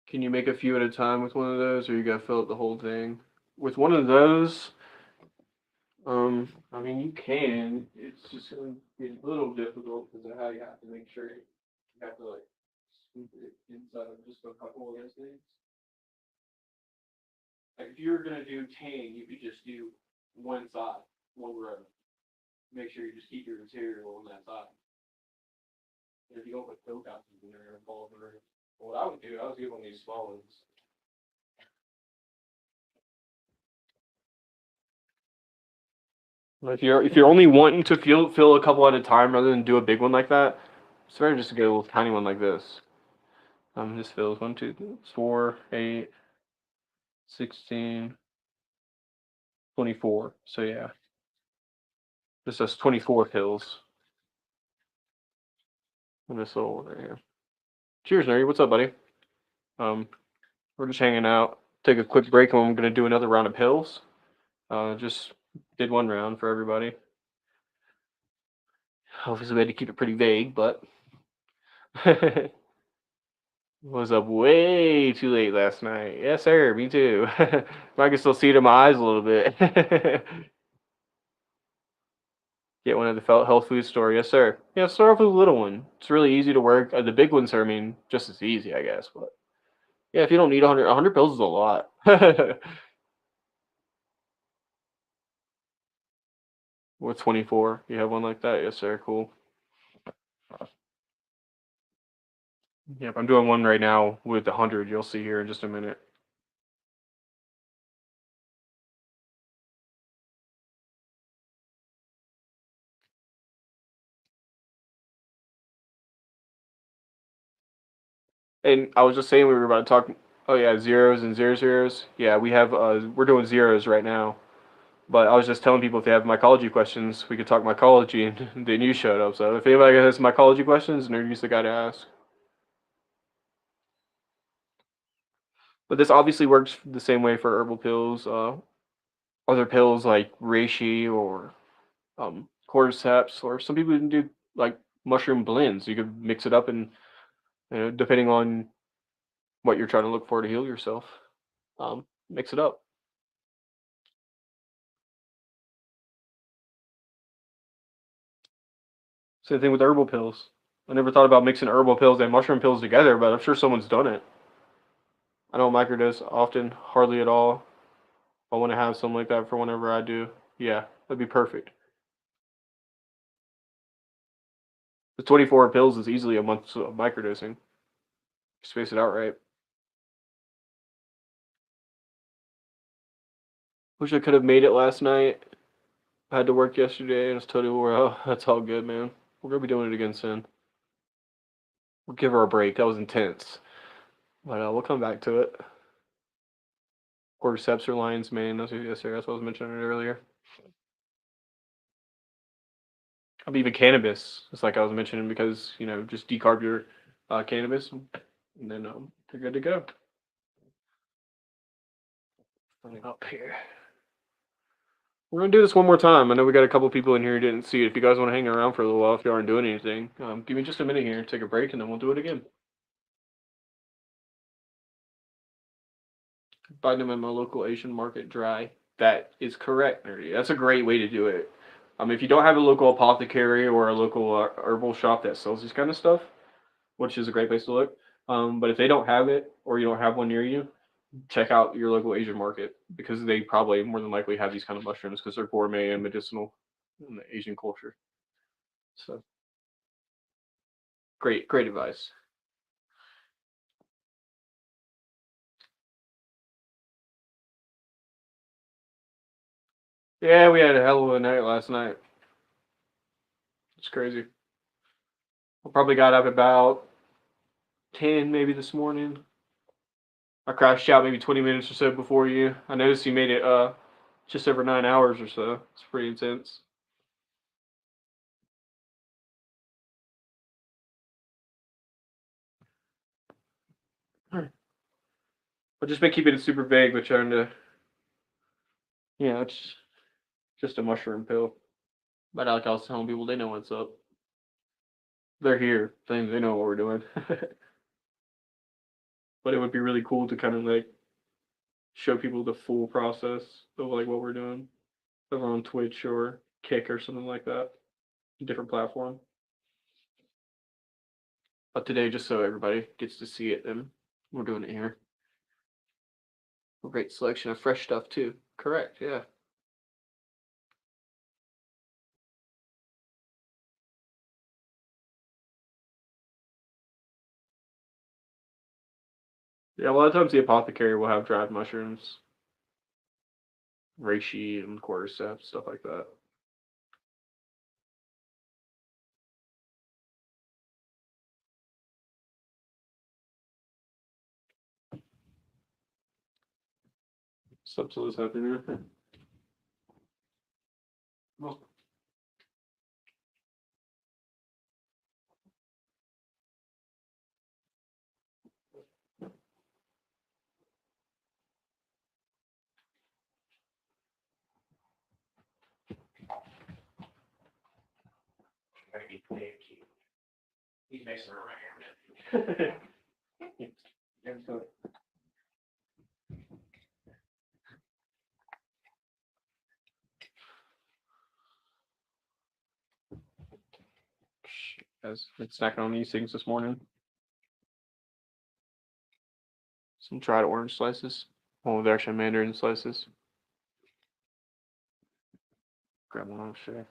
Can you make a few at a time with one of those, or you gotta fill up the whole thing? With one of those, I mean, you can. It's just gonna be a little difficult because of how you have to make sure you have to like scoop it inside of just a couple of those things. Like if you were gonna do tang, you could just do one side, one row. Make sure you just keep your material on that side. And if you don't put pill capsules in there, it'll fall over. What I would do, I would get one of these small ones. If you're only wanting to fill a couple at a time rather than do a big one like that, it's better just to get a little tiny one like this. This fills 1, 2, 4, 8, 16, 24. So yeah, this does 24 pills. And this little one right here. Cheers, nerdy. What's up, buddy? We're just hanging out. take a quick break and I'm gonna do another round of pills. Just did one round for everybody. Obviously, we had to keep it pretty vague, but was up way too late last night. Yes, sir. Me too. I can still see it in my eyes a little bit. Get one at the health food store. Yes, sir. Yeah, start off with a little one. It's really easy to work. The big ones are, I mean, just as easy, I guess. But yeah, if you don't need 100 pills is a lot. With 24, you have one like that? Yes, sir. Cool. Yep, I'm doing one right now with 100. You'll see here in just a minute. And I was just saying we were about to talk. Oh yeah, zeros and zeros. Yeah, we have. We're doing zeros right now. But I was just telling people if they have mycology questions, we could talk mycology, and then you showed up. So if anybody has mycology questions, Nerdy's the guy to ask. But this obviously works the same way for herbal pills. Other pills like reishi or cordyceps, or some people even do like mushroom blends. You could mix it up and depending on what you're trying to look for to heal yourself, mix it up. Same thing with herbal pills. I never thought about mixing herbal pills and mushroom pills together, but I'm sure someone's done it. I don't microdose often, hardly at all. If I want to have something like that for whenever I do, yeah, that'd be perfect. The 24 pills is easily a month of microdosing. Space it out right. Wish I could have made it last night. I had to work yesterday and it's totally wore out. That's all good, man. We're gonna be doing it again soon. We'll give her a break. That was intense. But we'll come back to it. Cordyceps or lion's mane. That's what I was mentioning earlier. I'll even cannabis. It's like I was mentioning because just decarb your cannabis, and then you're good to go. Bring it up here. We're gonna do this one more time. I know we got a couple people in here who didn't see it. If you guys want to hang around for a little while, if you aren't doing anything, give me just a minute here, take a break, and then we'll do it again. Buy them in my local Asian market dry. That is correct, Nerdy. That's a great way to do it. If you don't have a local apothecary or a local herbal shop that sells this kind of stuff, which is a great place to look. But if they don't have it or you don't have one near you, check out your local Asian market because they probably more than likely have these kind of mushrooms because they're gourmet and medicinal in the Asian culture. So great advice. Yeah, we had a hell of a night last night. It's crazy. I probably got up about 10 maybe this morning. I crashed out maybe 20 minutes or so before you. I noticed you made it just over 9 hours or so. It's pretty intense. I've just been keeping it super vague, but trying to, it's just a mushroom pill. But like I was telling people, they know what's up. They're here. They know what we're doing. But it would be really cool to kind of like show people the full process of like what we're doing. Over on Twitch or Kick or something like that. Different platform. But today, just so everybody gets to see it, then we're doing it here. A great selection of fresh stuff too. Correct, yeah. Yeah, a lot of times the apothecary will have dried mushrooms, reishi and cordyceps, stuff like that. Stuff to this afternoon. Well, He's messing around. Guys, been snacking on these things this morning. Some dried orange slices. Well, they're actually mandarin slices. Grab one on share.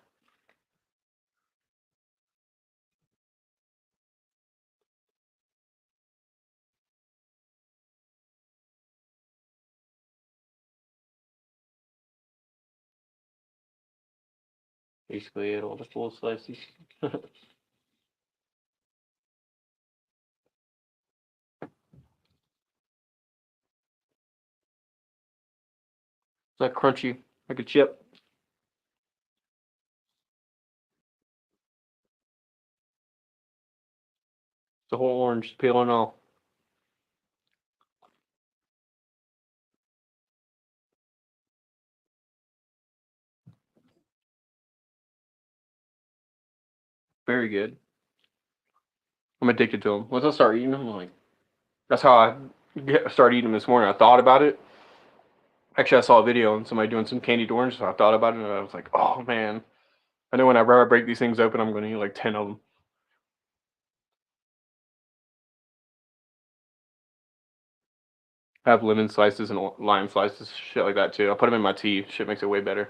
Basically, it all the full slices. Is that crunchy, like a chip? The whole orange, peel and all. Very good. I'm addicted to them. Once I start eating them, like that's how I started eating them this morning. I thought about it. Actually, I saw a video on somebody doing some candied orange, so I thought about it, and I was like, oh man, I know whenever I break these things open, I'm going to eat like 10 of them. I have lemon slices and lime slices, shit like that too. I put them in my tea. Shit makes it way better.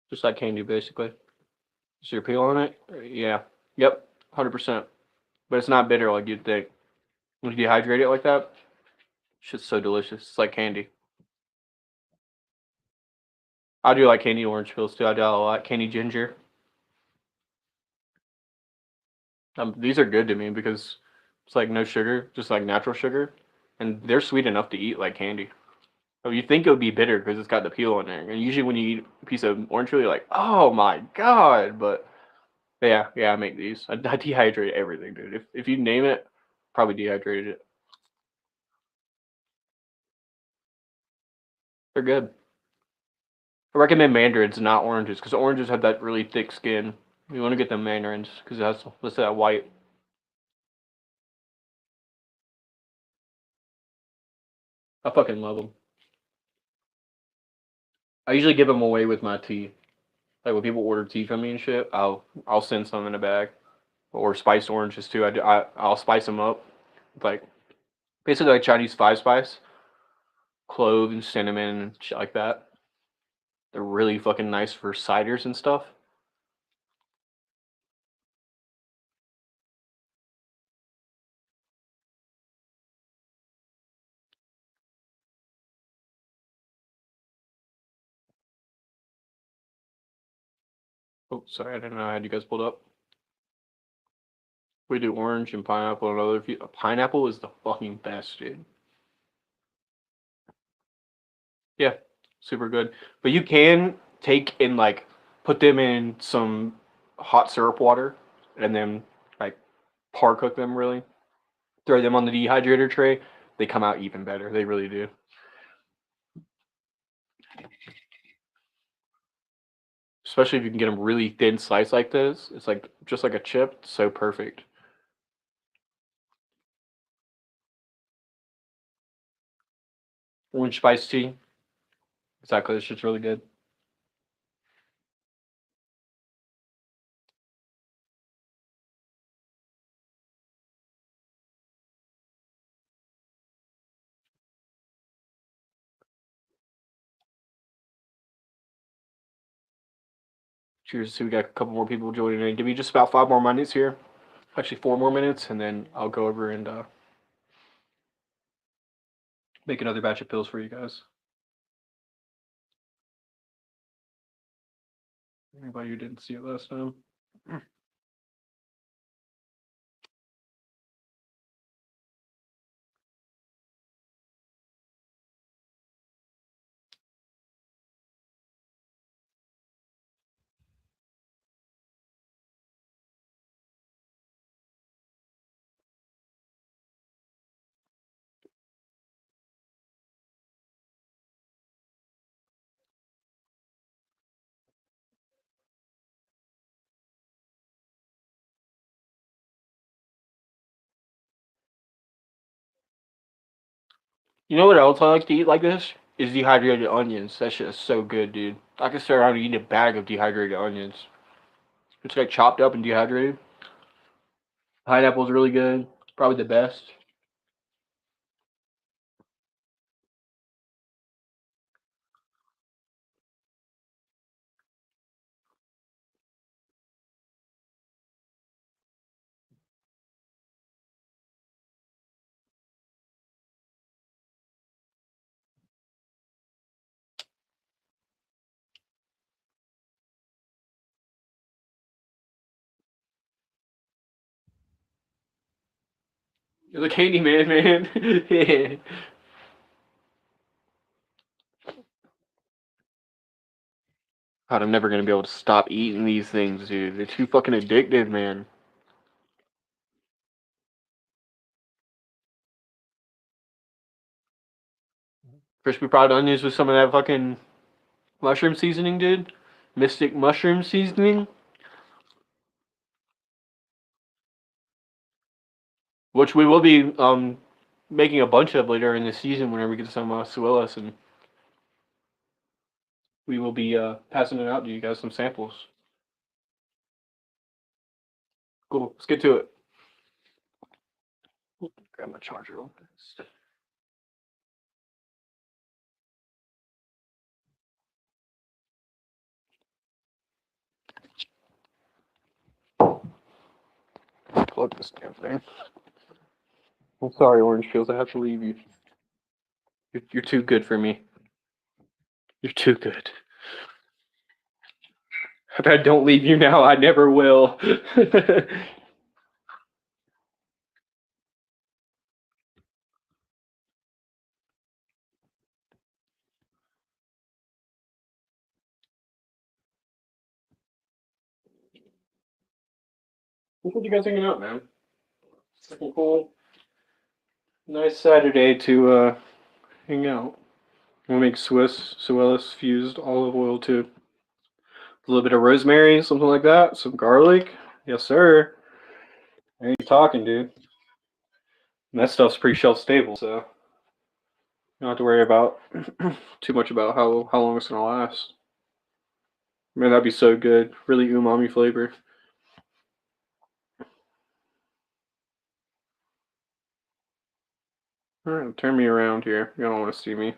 Just like candy, basically. Is your peel on it? Yeah. Yep. 100%. But it's not bitter like you'd think. When you dehydrate it like that, shit's so delicious. It's like candy. I do like candy orange pills too. I do a lot. Candy ginger. These are good to me because it's like no sugar, just like natural sugar, and they're sweet enough to eat like candy. So you think it would be bitter because it's got the peel in there, and usually when you eat a piece of orange peel, you're like, oh my god! But yeah, I make these. I dehydrate everything, dude. If you name it, probably dehydrated it. They're good. I recommend mandarins, not oranges, because oranges have that really thick skin. You want to get the mandarins because that's let's say that white. I fucking love them. I usually give them away with my tea. Like when people order tea from me and shit, I'll send some in a bag or spiced oranges too. I'll spice them up with like basically like Chinese five spice, clove and cinnamon and shit like that. They're really fucking nice for ciders and stuff. Oh, sorry, I didn't know I had you guys pulled up. We do orange and pineapple and other. Pineapple is the fucking best, dude. Yeah, super good. But you can take and like put them in some hot syrup water and then like par cook them really. Throw them on the dehydrator tray. They come out even better. They really do. Especially if you can get them really thin sliced like this. It's like just like a chip. It's so perfect. Orange spice tea. Exactly. This shit's really good. Cheers. See, we got a couple more people joining in. Give me just about 5 more minutes here. Actually, 4 more minutes, and then I'll go over and make another batch of pills for you guys. Anybody who didn't see it last time. You know what else I like to eat like this? Is dehydrated onions. That shit is so good, dude. I can sit around and eat a bag of dehydrated onions. It's like chopped up and dehydrated. Pineapple's really good. Probably the best. You're the candy man, man. God, I'm never gonna be able to stop eating these things, dude. They're too fucking addictive, man. Crispy fried onions with some of that fucking mushroom seasoning, dude. Mystic mushroom seasoning, which we will be making a bunch of later in the season whenever we get some Suelas, and we will be passing it out to you guys, some samples. Cool. Let's get to it. Grab my charger real fast. Plug this damn thing. I'm sorry, Orange Fields. I have to leave you. You're too good for me. You're too good. If I don't leave you now, I never will. What you guys hanging out, man? Looking cool. Nice Saturday to hang out. We'll make Swiss Suelis fused olive oil too. A little bit of rosemary, something like that. Some garlic. Yes, sir. There you talking, dude. And that stuff's pretty shelf stable, so you don't have to worry about too much about how long it's gonna last. Man, that'd be so good. Really umami flavor. All right, turn me around here. You don't want to see me.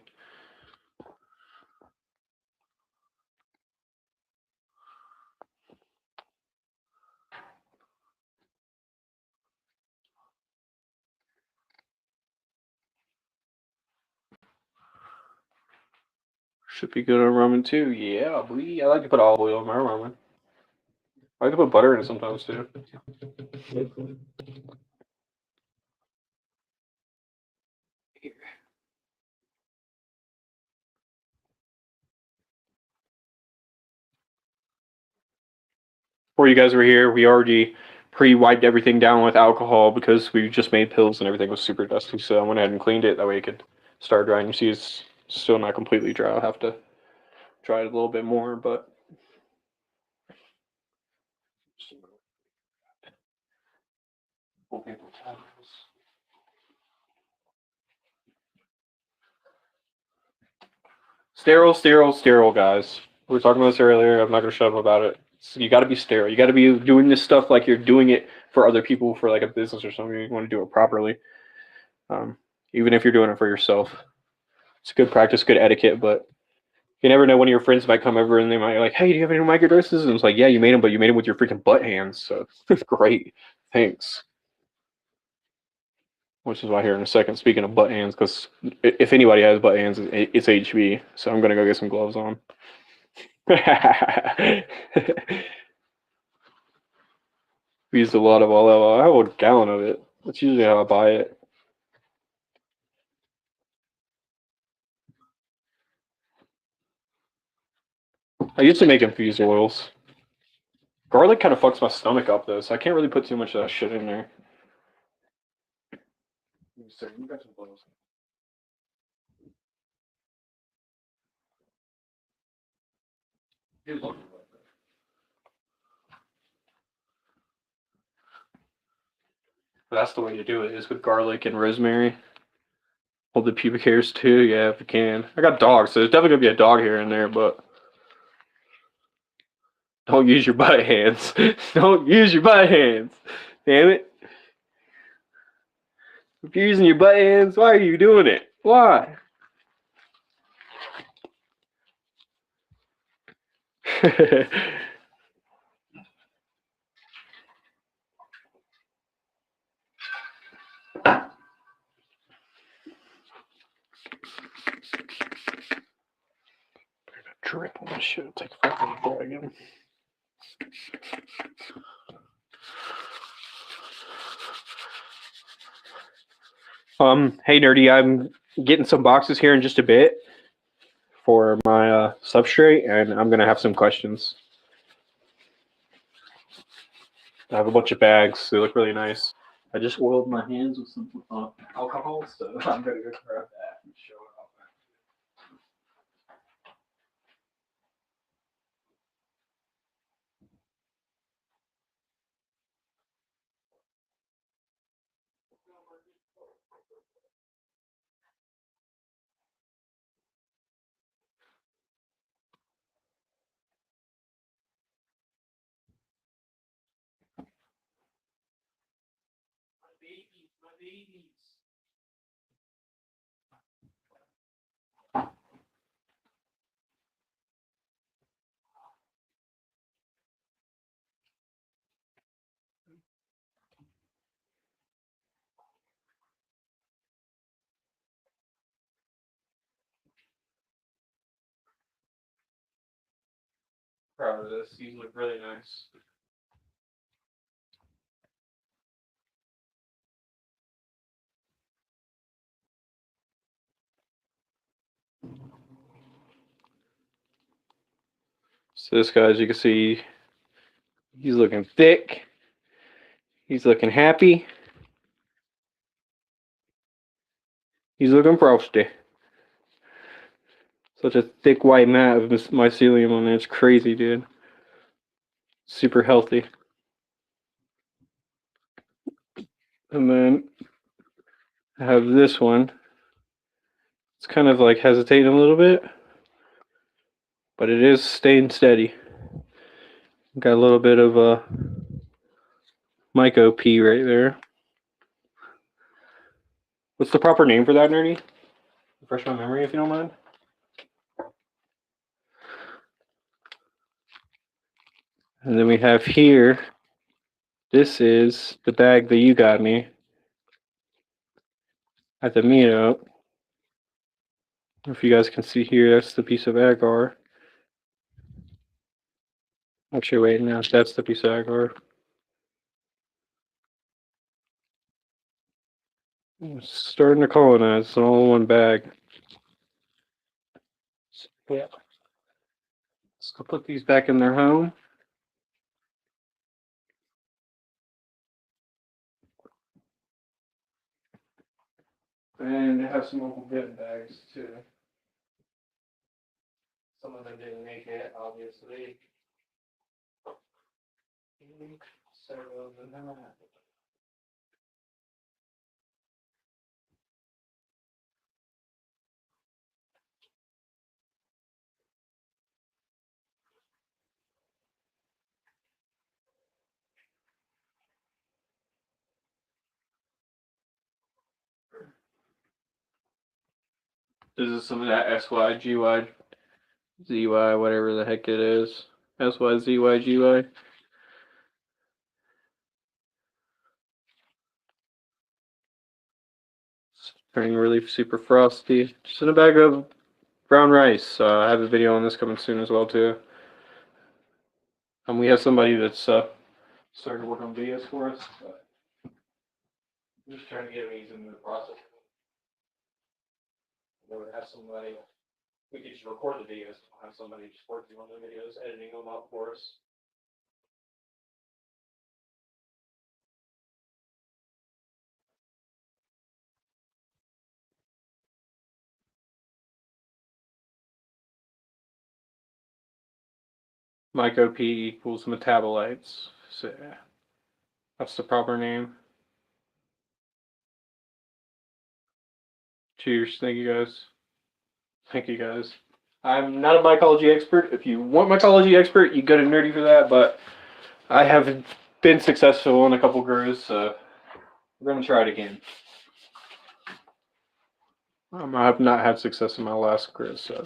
Should be good on ramen too. Yeah, boy. I like to put olive oil in my ramen. I like to put butter in it sometimes too. Before you guys were here, we already pre-wiped everything down with alcohol because we just made pills and everything was super dusty. So I went ahead and cleaned it. That way it could start drying. You see, it's still not completely dry. I'll have to dry it a little bit more, but sterile, sterile, sterile, guys. We were talking about this earlier. I'm not gonna shut up about it. So you got to be sterile. You got to be doing this stuff like you're doing it for other people, for like a business or something. You want to do it properly, um, even if you're doing it for yourself. It's good practice, good etiquette, but you never know when your friends might come over and they might be like, "Hey, do you have any microdoses?" And it's like, "Yeah, you made them, but you made them with your freaking butt hands." So great, thanks. Which is why here in a second, speaking of butt hands, because if anybody has butt hands, it's HB. So I'm gonna go get some gloves on. We used a lot of olive oil. I have a gallon of it. That's usually how I buy it. I used to make infused oils. Garlic kind of fucks my stomach up though, so I can't really put too much of that shit in there. Sir, you got some gloves. But that's the way to do it, is with garlic and rosemary. Hold the pubic hairs too, yeah, if you can. I got dogs, so there's definitely gonna be a dog hair in there, but don't use your butt hands. Don't use your butt hands. Damn it. If you're using your butt hands, why are you doing it? Why? Drip on this shit. Take a fucking before I get him. Hey Nerdy, I'm getting some boxes here in just a bit for my substrate, and I'm gonna have some questions. I have a bunch of bags. They look really nice. I just oiled my hands with some alcohol, so I'm gonna go grab that and show it off. My babies, my babies. Proud of this. These look really nice. So this guy, as you can see, he's looking thick. He's looking happy. He's looking frosty. Such a thick white mat of mycelium on there. It's crazy, dude. Super healthy. And then I have this one. It's kind of like hesitating a little bit, but it is staying steady. Got a little bit of a myco P right there. What's the proper name for that, Nerdy? Refresh my memory if you don't mind. And then we have here, this is the bag that you got me at the meetup. If you guys can see here, that's the piece of agar. Actually, wait, no, that's the piece of agar. It's starting to colonize. It's all in one bag. Yeah. Let's go put these back in their home. And they have some Uncle Ben bags too. Some of them didn't make it, obviously. Several of them have. This is some of that SY, GY, ZY, whatever the heck it is. SY, ZY, GY. It's turning really super frosty. Just in a bag of brown rice. I have a video on this coming soon as well too. We have somebody that's started to work on videos for us. But I'm just trying to get them eased into the process. We would have somebody. We could just record the videos. Have somebody just working on the videos, editing them up for us. Myco P equals metabolites. So that's the proper name. Cheers. Thank you guys. Thank you guys. I'm not a mycology expert. If you want mycology expert, you go to Nerdy for that, but I haven't been successful in a couple grows, so we're going to try it again. I have not had success in my last grow, so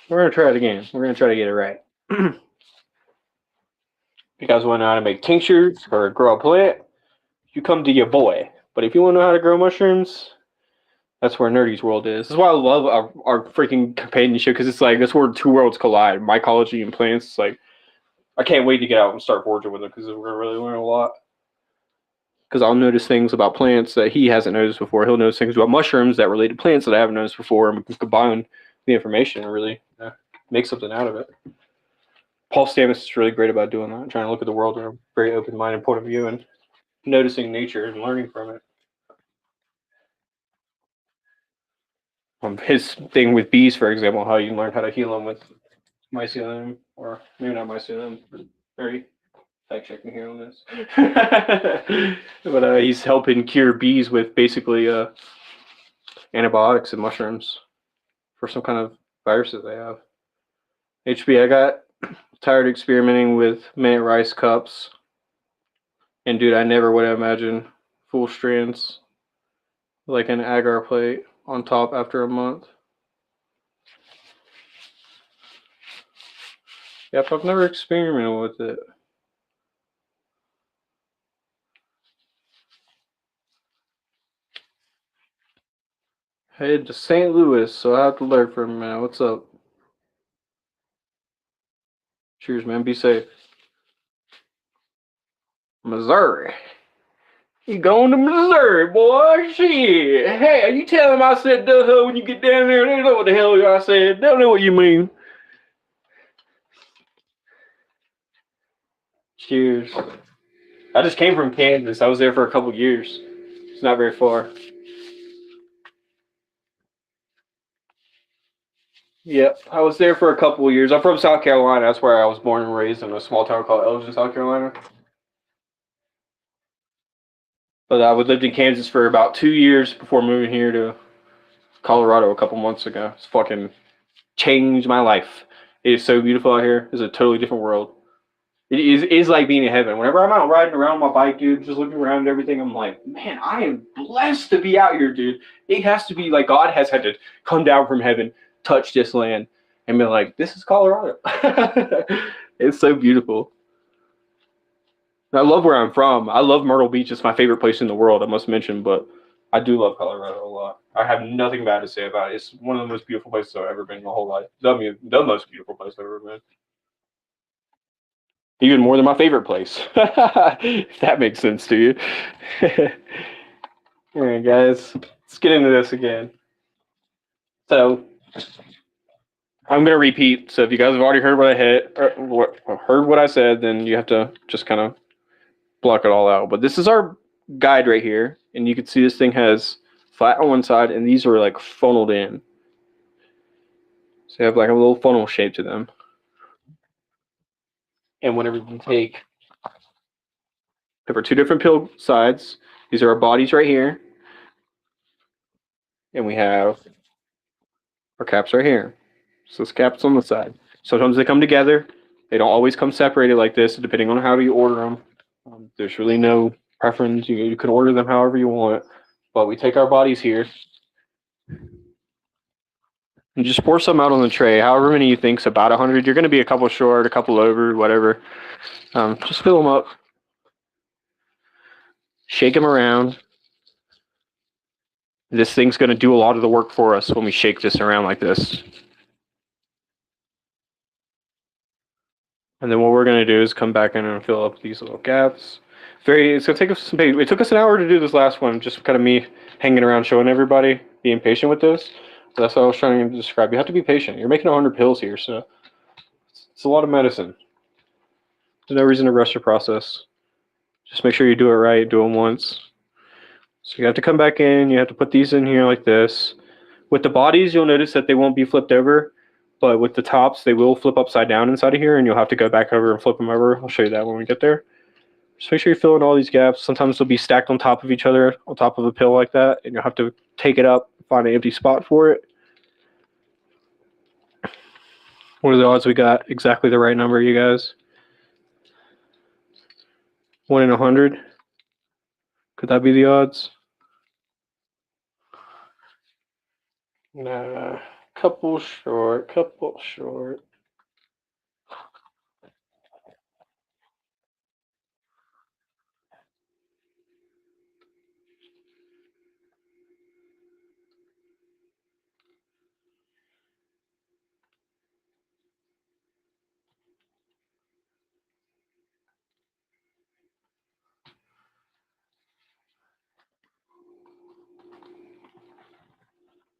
we're going to try it again. We're going to try to get it right. If you guys want to know how to make tinctures or grow a plant, you come to your boy. But if you want to know how to grow mushrooms, that's where Nerdy's world is. This is why I love our freaking companionship, because it's like, that's where two worlds collide. Mycology and plants. It's like, I can't wait to get out and start foraging with him, because we're going to really learn a lot. Because I'll notice things about plants that he hasn't noticed before. He'll notice things about mushrooms that relate to plants that I haven't noticed before, and we can combine the information and really make something out of it. Paul Stamets is really great about doing that, trying to look at the world in a very open-minded point of view and noticing nature and learning from it. His thing with bees, for example, how you learn how to heal them with mycelium, or maybe not mycelium, but very fact-checking here on this. But he's helping cure bees with basically antibiotics and mushrooms for some kind of viruses they have. HB, I got tired experimenting with minute rice cups, and dude, I never would have imagined full strands like an agar plate on top after a month. Yep, I've never experimented with it. Headed to St. Louis, so I have to learn for a minute. What's up? Cheers, man. Be safe. Missouri. You going to Missouri, boy? Shit. Hey, are you telling them I said duh when you get down there? They don't know what the hell I said. They don't know what you mean. Cheers. I just came from Kansas. I was there for a couple years. It's not very far. Yep, I was there for a couple of years. I'm from South Carolina. That's where I was born and raised, in a small town called Elgin, South Carolina. But I lived in Kansas for about 2 years before moving here to Colorado a couple months ago. It's fucking changed my life. It is so beautiful out here. It's a totally different world. It is like being in heaven. Whenever I'm out riding around my bike, dude, just looking around and everything, I'm like, man, I am blessed to be out here, dude. It has to be like God has had to come down from heaven, touch this land, and be like, this is Colorado. It's so beautiful. I love where I'm from. I love Myrtle Beach. It's my favorite place in the world, I must mention, but I do love Colorado a lot. I have nothing bad to say about it. It's one of the most beautiful places I've ever been in my whole life. The most beautiful place I've ever been. Even more than my favorite place. If that makes sense to you. All right, guys. Let's get into this again. So, I'm going to repeat. So, if you guys have already heard what I said, then you have to just kind of block it all out. But this is our guide right here. And you can see this thing has flat on one side, and these are like funneled in. So, they have like a little funnel shape to them. And whenever you take, there are two different pill sides. These are our bodies right here. And we have our caps right here. So this cap's on the side. Sometimes they come together. They don't always come separated like this, depending on how you order them. There's really no preference. You can order them however you want. But we take our bodies here and just pour some out on the tray. However many you think's about 100. You're going to be a couple short, a couple over, whatever. Just fill them up. Shake them around. This thing's going to do a lot of the work for us when we shake this around like this. And then what we're going to do is come back in and fill up these little gaps. It's going to take us some patience. It took us an hour to do this last one, just kind of me hanging around showing everybody, being patient with this. So that's what I was trying to describe. You have to be patient. You're making 100 pills here, so it's a lot of medicine. There's no reason to rush the process. Just make sure you do it right, do it once. So you have to come back in, you have to put these in here like this. With the bodies, you'll notice that they won't be flipped over, but with the tops, they will flip upside down inside of here, and you'll have to go back over and flip them over. I'll show you that when we get there. Just make sure you're filling all these gaps. Sometimes they'll be stacked on top of each other, on top of a pill like that, and you'll have to take it up, find an empty spot for it. What are the odds we got exactly the right number, you guys? 1 in 100? Could that be the odds? Nah, couple short.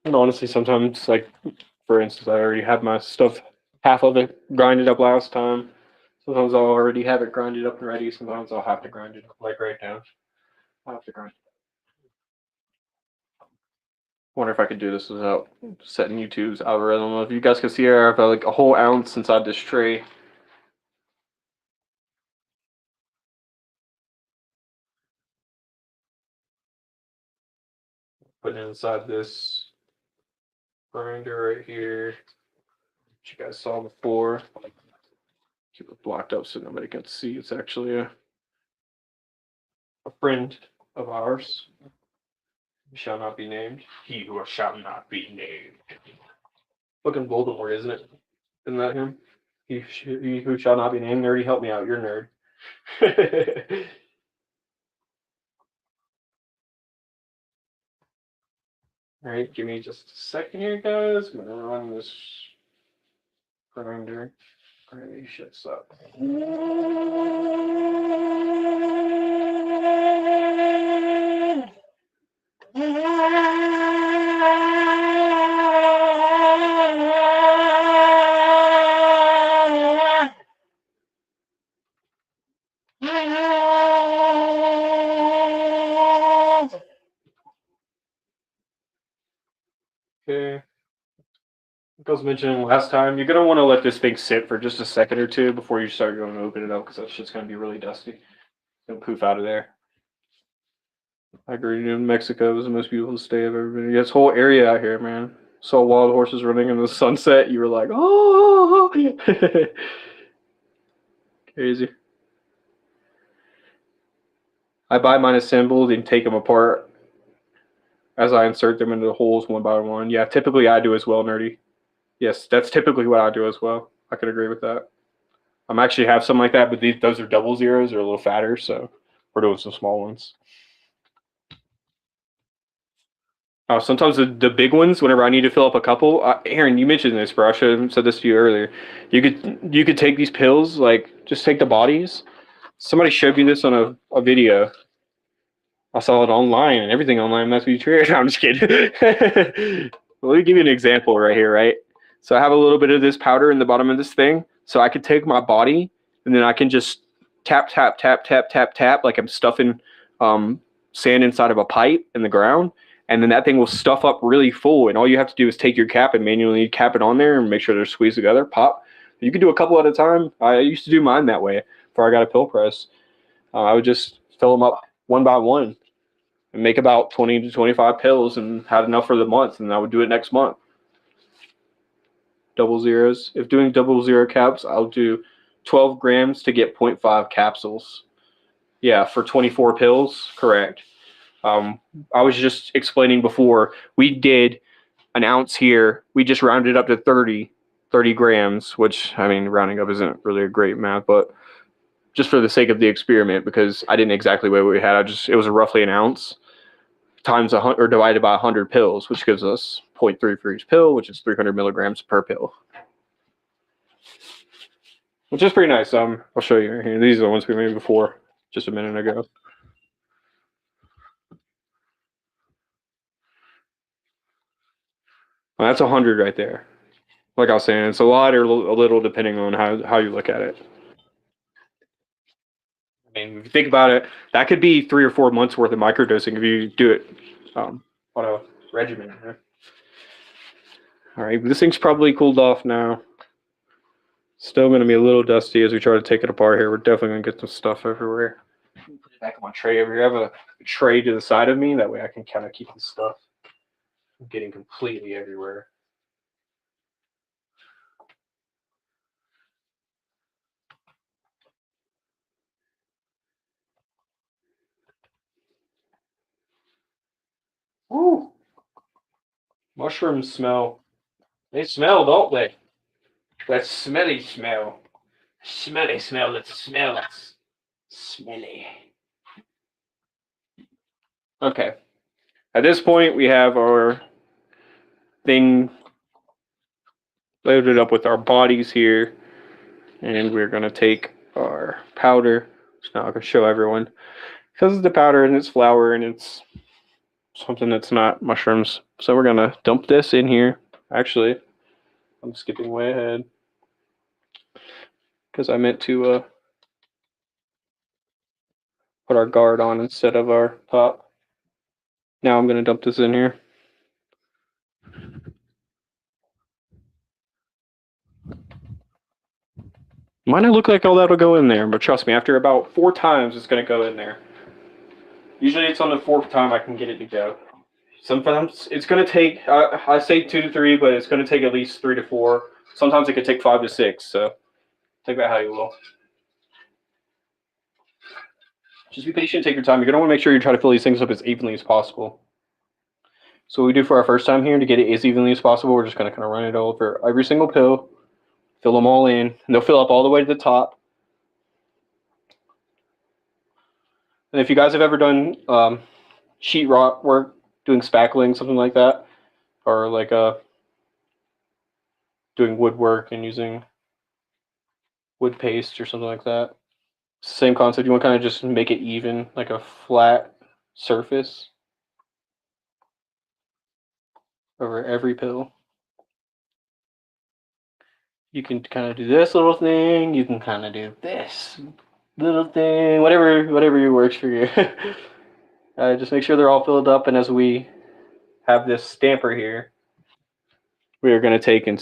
And honestly, sometimes, like, for instance, I already have my stuff, half of it grinded up last time. Sometimes I'll already have it grinded up and ready. Sometimes I'll have to grind it up, like right now. I'll have to grind it. Wonder if I could do this without setting YouTube's algorithm. If you guys can see here, I've got like a whole ounce inside this tray. Put it inside this grinder right here, which you guys saw before. Keep it blocked up so nobody can see. It's actually a friend of ours. Who shall not be named. He who shall not be named. Fucking Voldemort, isn't it? Isn't that him? He who shall not be named. Nerdy, help me out. You're a nerd. All right, give me just a second here, guys. I'm gonna run this grinder. Grinder shuts up. Okay. Like I was mentioning last time, you're gonna want to let this thing sit for just a second or two before you start going to open it up, because that shit's gonna be really dusty. It's gonna poof out of there. I agree. In Mexico is the most beautiful state I've ever been. This whole area out here, man. Saw wild horses running in the sunset. You were like, oh, crazy. I buy mine assembled and take them apart as I insert them into the holes one by one. Yeah, typically I do as well, Nerdy. Yes, that's typically what I do as well. I could agree with that. I'm actually have some like that, but those are double zeros. They're a little fatter, so we're doing some small ones. Sometimes the big ones, whenever I need to fill up a couple, Aaron, you mentioned this, bro. I should have said this to you earlier. You could take these pills, like just take the bodies. Somebody showed me this on a video. I saw it online, and everything online must be true. I'm just kidding. Well, let me give you an example right here, right? So I have a little bit of this powder in the bottom of this thing. So I could take my body, and then I can just tap, tap, tap, tap, tap, tap, like I'm stuffing sand inside of a pipe in the ground. And then that thing will stuff up really full. And all you have to do is take your cap and manually cap it on there and make sure they're squeezed together, pop. You can do a couple at a time. I used to do mine that way before I got a pill press. I would just fill them up one by one and make about 20 to 25 pills and had enough for the month. And I would do it next month. Double zeros. If doing double zero caps, I'll do 12 grams to get 0.5 capsules. Yeah, for 24 pills, correct. I was just explaining before, we did an ounce here. We just rounded up to 30 grams, which, I mean, rounding up isn't really a great math, but just for the sake of the experiment, because I didn't exactly weigh what we had. It was roughly an ounce times or divided by 100 pills, which gives us 0.3 for each pill, which is 300 milligrams per pill. Which is pretty nice. I'll show you here. These are the ones we made before, just a minute ago. Well, that's 100 right there. Like I was saying, it's a lot or a little depending on how you look at it. I mean, if you think about it, that could be 3 or 4 months worth of microdosing if you do it on a regimen. All right, this thing's probably cooled off now. Still going to be a little dusty as we try to take it apart here. We're definitely going to get some stuff everywhere. Put it back on my tray over here. I have a tray to the side of me. That way I can kind of keep the stuff. getting completely everywhere. Woo! Mushrooms smell. They smell, don't they? That smelly smell. Smelly smell that smells. Smelly. Okay. At this point, we have our thing loaded up with our bodies here, and we're gonna take our powder. It's not gonna show everyone because it's the powder and it's flour and it's something that's not mushrooms. So we're gonna dump this in here. Actually, I'm skipping way ahead because I meant to put our guard on instead of our top. Now I'm gonna dump this in here. Might not look like all that'll go in there, but trust me, after about 4 times, it's gonna go in there. Usually, it's on the 4th time I can get it to go. Sometimes it's gonna take. I say 2 to 3, but it's gonna take at least 3 to 4. Sometimes it could take 5 to 6. So take that how you will. Just be patient. Take your time. You're gonna want to make sure you try to fill these things up as evenly as possible. So what we do for our first time here to get it as evenly as possible, we're just gonna kind of run it over every single pill, fill them all in, and they'll fill up all the way to the top. And if you guys have ever done sheetrock work, doing spackling, something like that, or like doing woodwork and using wood paste or something like that, same concept. You want to kind of just make it even, like a flat surface over every pill. You can kind of do this little thing. You can kind of do this little thing. Whatever works for you. Just make sure they're all filled up. And as we have this stamper here, we are going to take and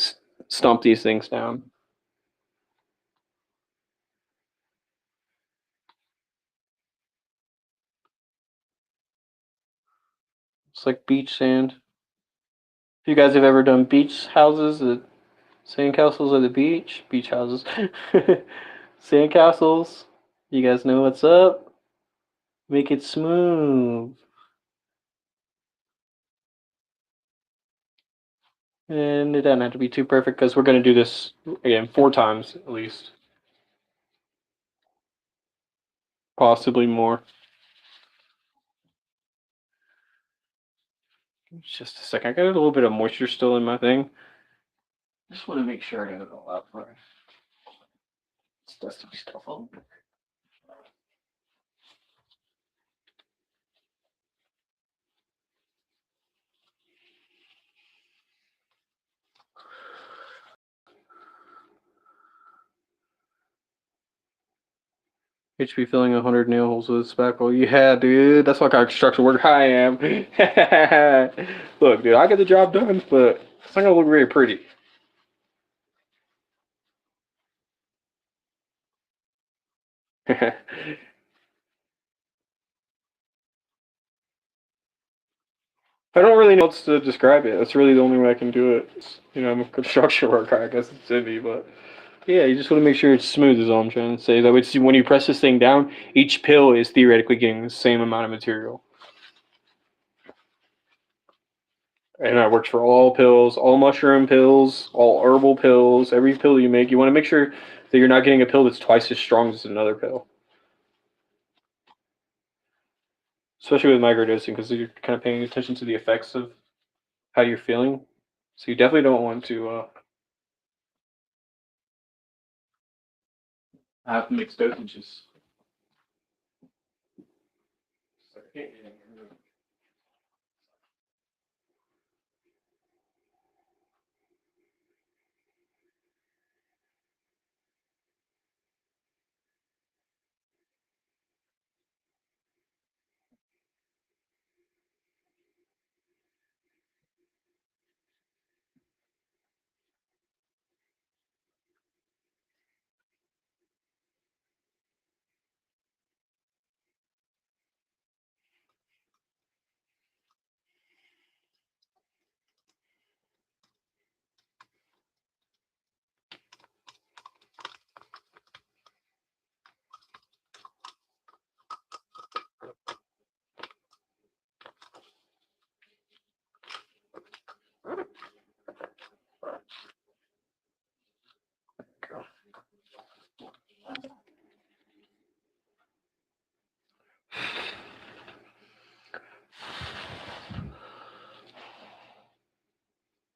stomp these things down. It's like beach sand. If you guys have ever done beach houses, sandcastles at the beach houses, sandcastles, you guys know what's up. Make it smooth. And it doesn't have to be too perfect because we're going to do this, again, 4 times at least. Possibly more. Just a second. I got a little bit of moisture still in my thing. Just want to make sure I got it all out for it. It's dusty stuff all over. HP filling 100 nail holes with a spackle. Yeah, dude. That's what kind of construction worker I am. Look, dude, I get the job done, but it's not going to look very pretty. I don't really know how to describe it. That's really the only way I can do it. I'm a construction worker, I guess it's in me, but yeah, you just want to make sure it's smooth is all I'm trying to say. That way, when you press this thing down, each pill is theoretically getting the same amount of material. And that works for all pills, all mushroom pills, all herbal pills, every pill you make. You want to make sure that you're not getting a pill that's twice as strong as another pill. Especially with microdosing, because you're kind of paying attention to the effects of how you're feeling. So you definitely don't want to have mixed dosages.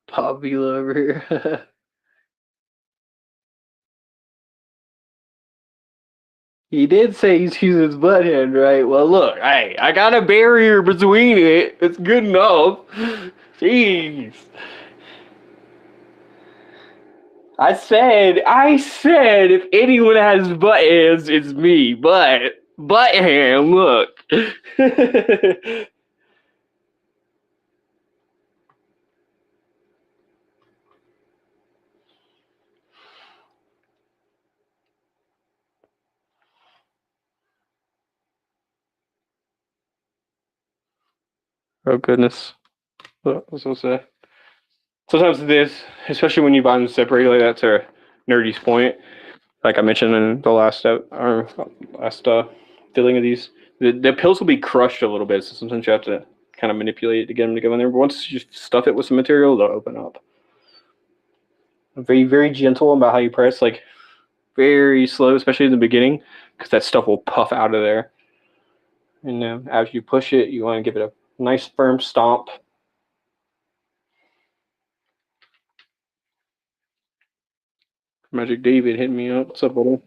Poppy lover. He did say he's using his butt hand, right? Well, look, hey, I got a barrier between it. It's good enough. Jeez. I said, if anyone has butt hands, it's me. Butt hand, look. Oh, goodness. What was I supposed to say? Sometimes this, especially when you buy them separated like that, to Nerdy's point, like I mentioned in the last filling of these, the pills will be crushed a little bit, so sometimes you have to kind of manipulate it to get them to go in there. But once you stuff it with some material, they'll open up. Very, very gentle about how you press, like very slow, especially in the beginning, because that stuff will puff out of there. And as you push it, you want to give it a nice firm stomp. Magic David hit me up. What's up, buddy?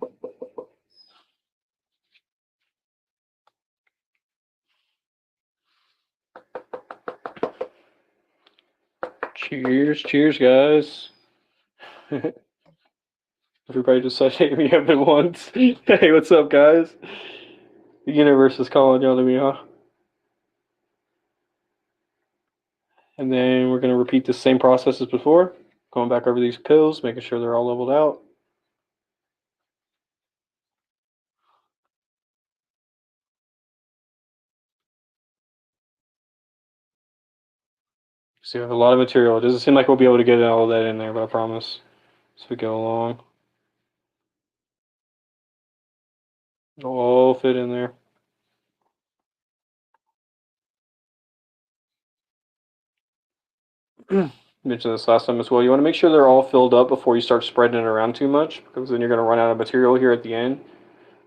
Cheers, cheers, guys. Everybody just said hit me up at once. Hey, what's up, guys? The universe is calling y'all to me, huh? And then we're going to repeat the same process as before. Going back over these pills, making sure they're all leveled out. So we have a lot of material. It doesn't seem like we'll be able to get all of that in there, but I promise. As we go along, it'll all fit in there. Mentioned this last time as well. You want to make sure they're all filled up before you start spreading it around too much, because then you're going to run out of material here at the end.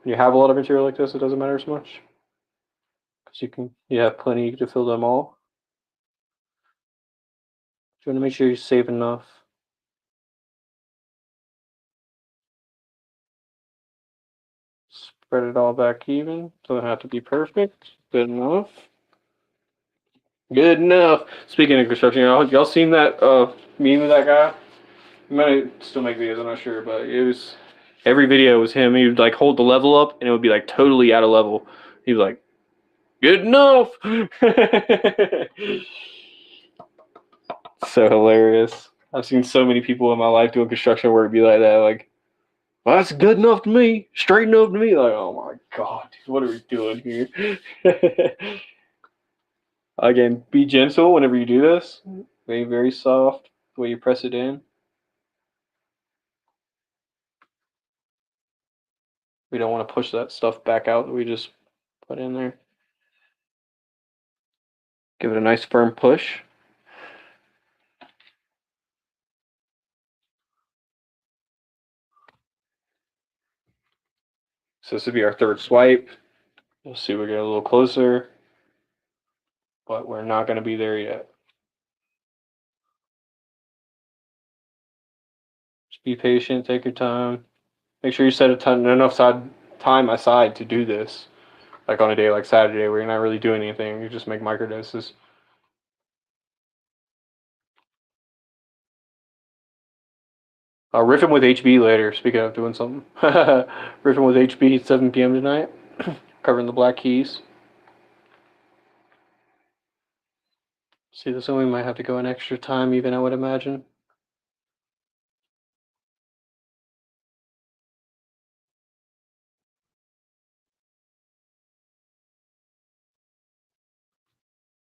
When you have a lot of material like this, it doesn't matter as much, because you have plenty to fill them all. You want to make sure you save enough. Spread it all back even. Doesn't have to be perfect. Good enough. Good enough. Speaking of construction, y'all seen that meme of that guy? He might still make videos, I'm not sure, but it was every video was him. He would like hold the level up and it would be like totally out of level. He was like, good enough. So hilarious. I've seen so many people in my life doing construction work be like that, like, well, that's good enough to me, straight enough to me. Like, oh my god, dude, what are we doing here? Again, be gentle whenever you do this. Very, very soft the way you press it in. We don't want to push that stuff back out that we just put in there. Give it a nice firm push. So this would be our third swipe. You'll see we get a little closer, but we're not going to be there yet. Just be patient, take your time. Make sure you set enough time aside to do this. Like on a day like Saturday where you're not really doing anything, you just make microdoses. Riffing with HB later, speaking of doing something. Riffing with HB at 7 p.m. tonight. Covering the Black Keys. See, this one we might have to go an extra time even, I would imagine.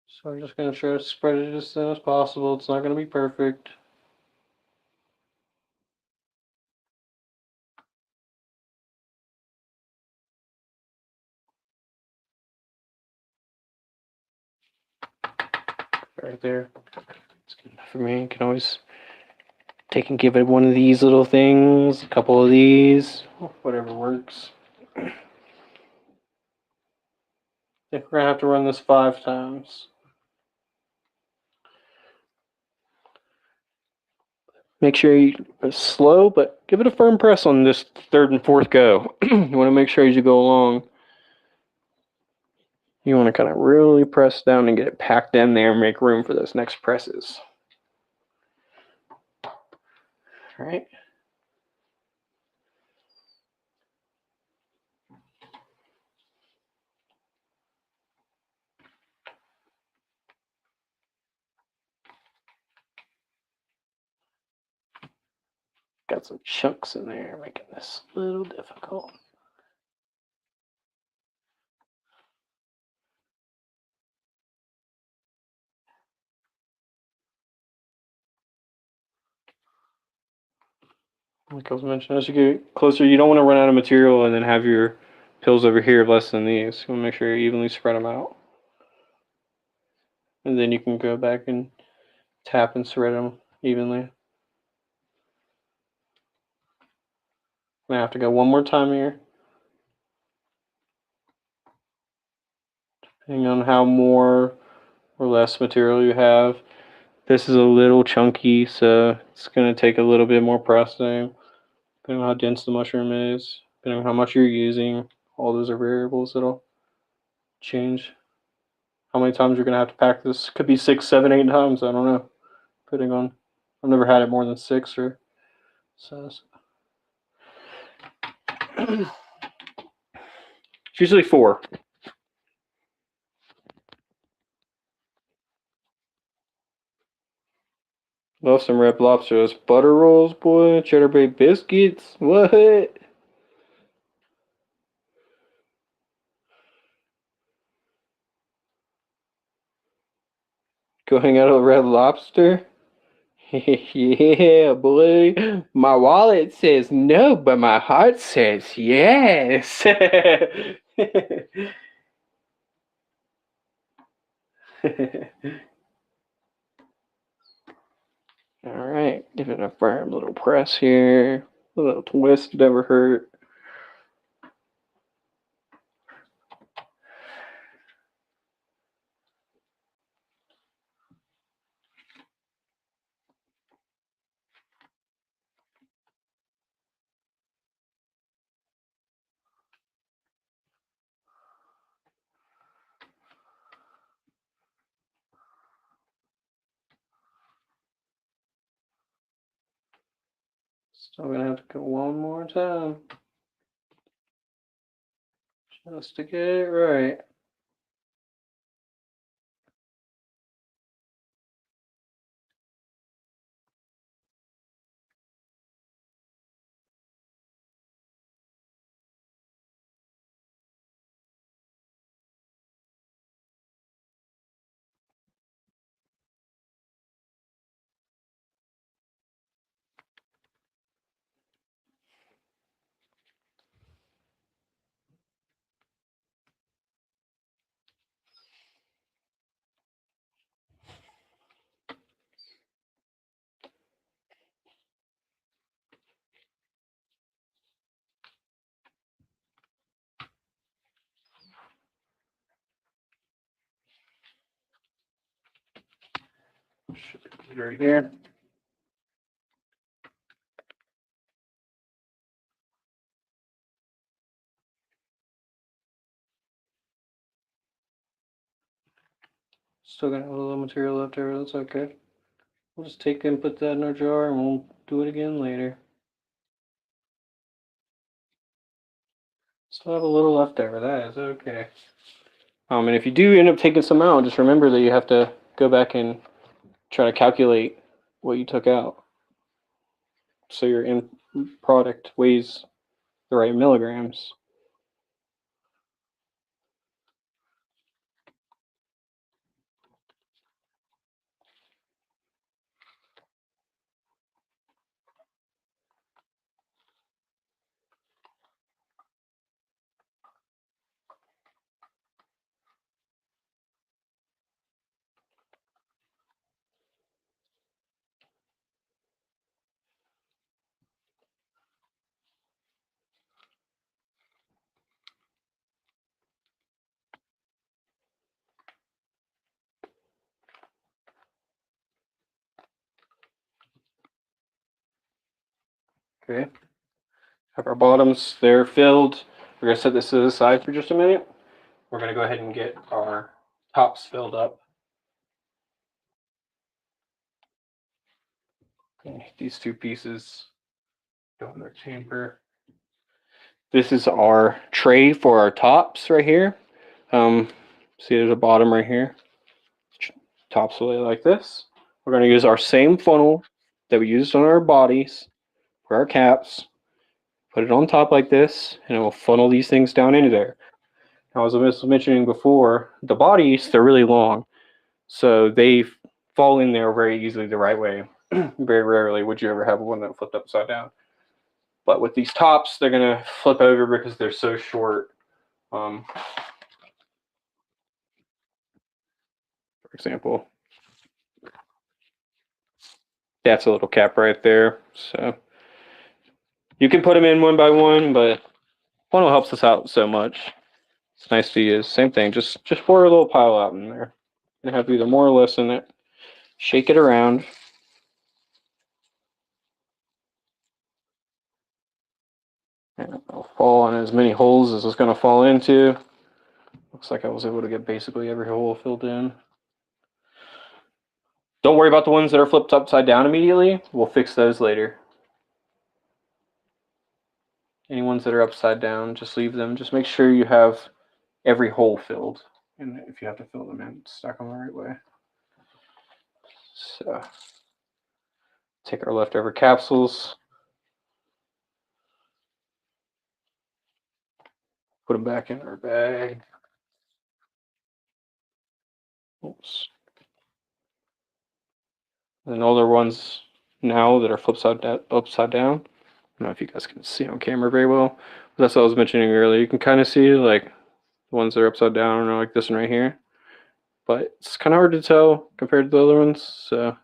So I'm just going to try to spread it as thin as possible. It's not going to be perfect. Right there. It's good enough for me. You can always take and give it one of these little things, a couple of these, whatever works. I think we're gonna have to run this 5 times. Make sure you are slow, but give it a firm press on this 3rd and 4th go. You want to make sure as you go along, you want to kind of really press down and get it packed in there and make room for those next presses. All right. Got some chunks in there, making this a little difficult. Like I was mentioning, as you get closer, you don't want to run out of material and then have your pills over here less than these. You want to make sure you evenly spread them out. And then you can go back and tap and spread them evenly. I'm going to have to go one more time here. Depending on how more or less material you have. This is a little chunky, so it's going to take a little bit more pressing. Depending on how dense the mushroom is, depending on how much you're using, all those are variables that'll change how many times you're going to have to pack this. Could be 6, 7, 8 times, I don't know. Depending on, I've never had it more than 6 or so. It's usually 4. Love some Red Lobster. Those butter rolls, boy. Cheddar Bay biscuits. What? Go hang out at Red Lobster? Yeah, boy. My wallet says no, but my heart says yes. All right, give it a firm little press here. A little twist never hurt. Still gonna have to go one more time just to get it right. Should be right here. Still gonna have a little material left over, that's okay. We'll just take it and put that in our jar and we'll do it again later. Still have a little left over, that is okay. And if you do end up taking some out, just remember that you have to go back and try to calculate what you took out. So your end product weighs the right milligrams. Okay. Have our bottoms there filled. We're going to set this to the side for just a minute. We're going to go ahead and get our tops filled up. Okay. These two pieces go in their chamber. This is our tray for our tops right here. See, there's a bottom right here. Tops will lay like this. We're going to use our same funnel that we used on our bodies for our caps. Put it on top like this, and it will funnel these things down into there. Now, as I was mentioning before, the bodies, they're really long, so they fall in there very easily the right way. Very rarely would you ever have one that flipped upside down. But with these tops, they're going to flip over because they're so short. For example, that's a little cap right there. So you can put them in one by one, but funnel helps us out so much. It's nice to use. Same thing, just pour a little pile out in there. And have either more or less in it. Shake it around. And it'll fall in as many holes as it's going to fall into. Looks like I was able to get basically every hole filled in. Don't worry about the ones that are flipped upside down immediately. We'll fix those later. Any ones that are upside down, just leave them. Just make sure you have every hole filled. And if you have to fill them in, stack them the right way. So, take our leftover capsules. Put them back in our bag. Oops. And all the ones now that are upside down. I don't know if you guys can see on camera very well. But that's what I was mentioning earlier. You can kind of see like the ones that are upside down, or like this one right here. But it's kind of hard to tell compared to the other ones. So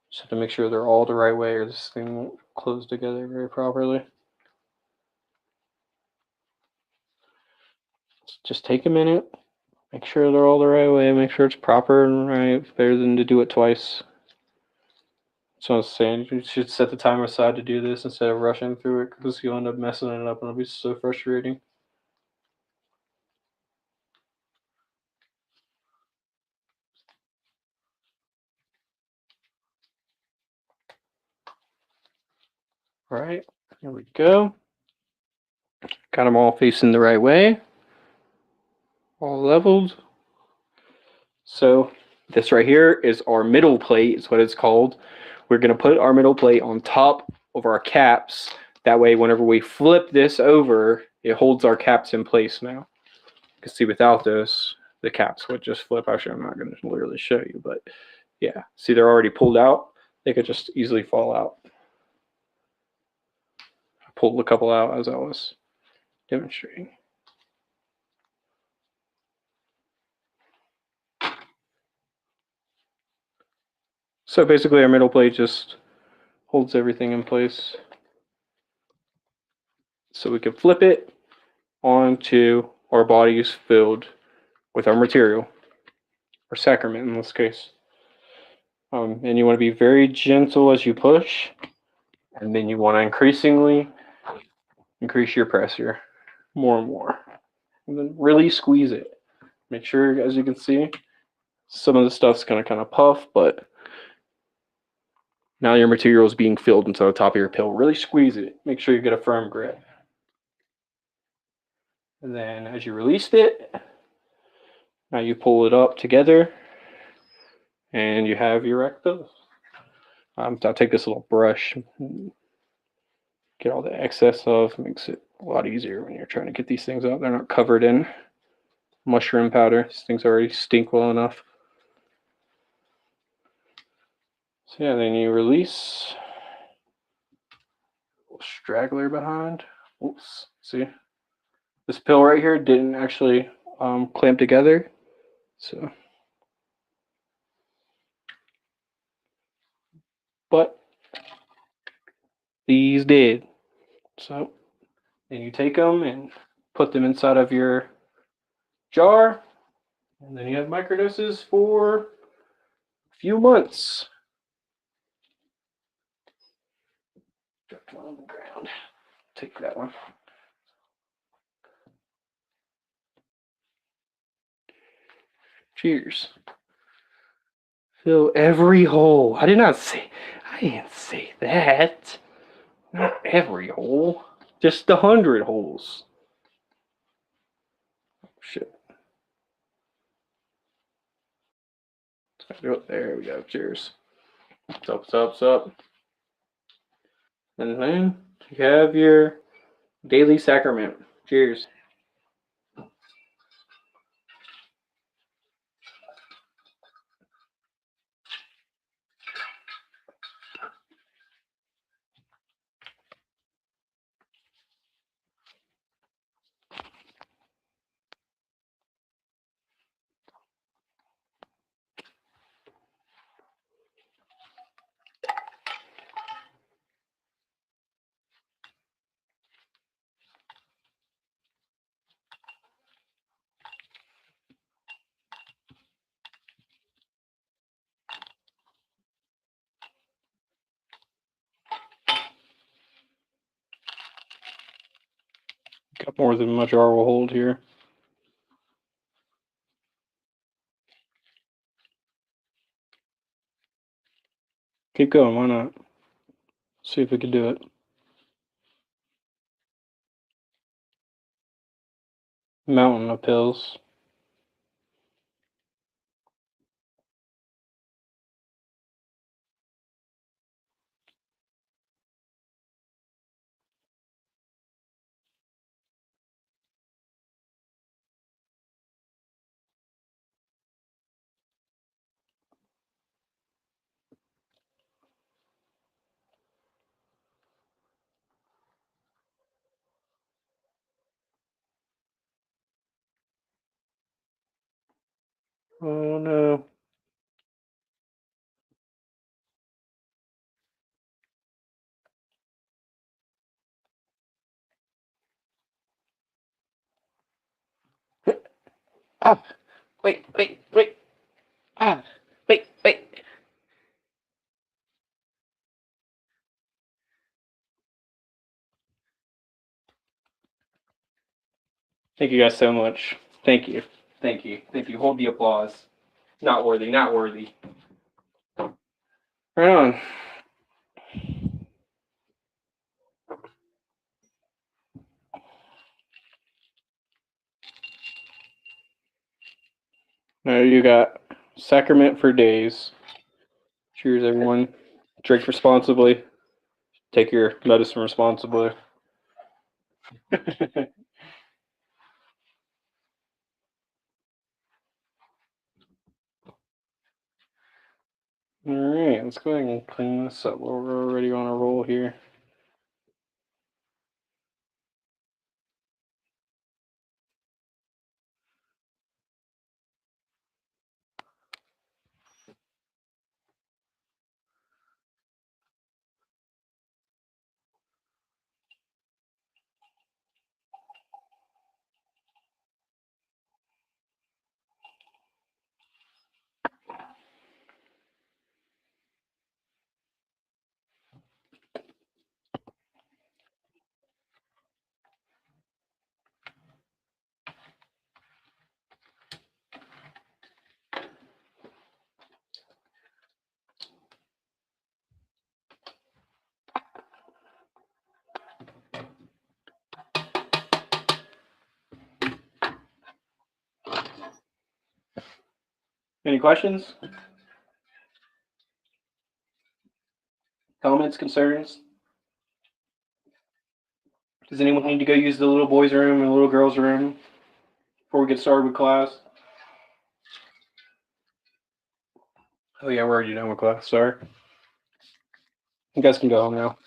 just have to make sure they're all the right way, or this thing won't close together very properly. Just take a minute. Make sure they're all the right way. Make sure it's proper and right. It's better than to do it twice. So I was saying, you should set the timer aside to do this instead of rushing through it, because you'll end up messing it up and it'll be so frustrating. All right, here we go. Got them all facing the right way. All leveled. So this right here is our middle plate, is what it's called. We're going to put our middle plate on top of our caps. That way, whenever we flip this over, it holds our caps in place now. You can see without this, the caps would just flip. Actually, I'm not going to literally show you, but yeah. See, they're already pulled out. They could just easily fall out. I pulled a couple out as I was demonstrating. So basically, our middle plate just holds everything in place. So we can flip it onto our bodies filled with our material, or sacrament in this case. And you want to be very gentle as you push, and then you want to increasingly increase your pressure more and more, and then really squeeze it. Make sure, as you can see, some of the stuff's going to kind of puff, but now your material is being filled into the top of your pill. Really squeeze it. Make sure you get a firm grip. And then as you released it, now you pull it up together, and you have your rectos. I'll take this little brush, get all the excess off. Makes it a lot easier when you're trying to get these things out. They're not covered in mushroom powder. These things already stink well enough. So yeah, then you release. A little straggler behind. Oops, see? This pill right here didn't actually clamp together. So, but these did. So then you take them and put them inside of your jar, and then you have microdoses for a few months. on the ground. Take that one. Cheers. Fill every hole. I didn't say that. Not every hole. Just 100 holes. Shit. There we go. Cheers. What's up. And then you have your daily sacrament. Cheers. Got more than my jar will hold here. Keep going, why not? See if we can do it. Mountain of pills. Oh no. Ah! Wait. Ah! Wait. Thank you guys so much. Thank you. Hold the applause. Not worthy. Right on. Now you got sacrament for days. Cheers, everyone. Drink responsibly. Take your medicine responsibly. Alright, let's go ahead and clean this up while we're already on a roll here. Any questions? Comments? Concerns? Does anyone need to go use the little boys' room and the little girls' room before we get started with class? Oh yeah, we're already done with class. Sorry. You guys can go home now.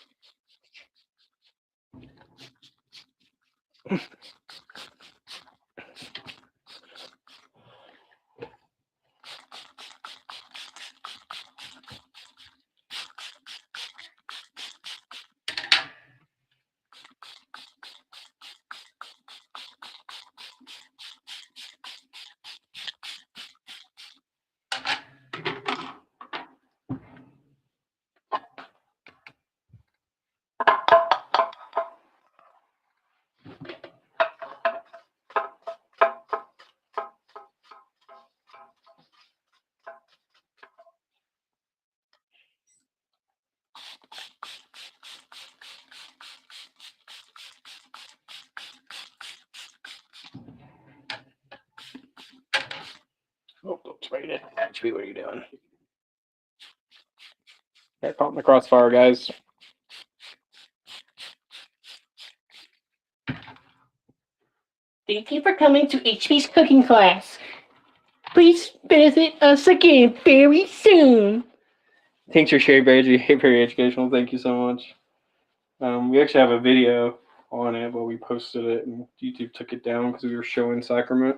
ready to attach me. What are you doing? Got caught in the crossfire, guys. Thank you for coming to HP's cooking class. Please visit us again very soon. Thanks for sharing, very educational. Thank you so much. We actually have a video on it, but we posted it and YouTube took it down because we were showing sacrament.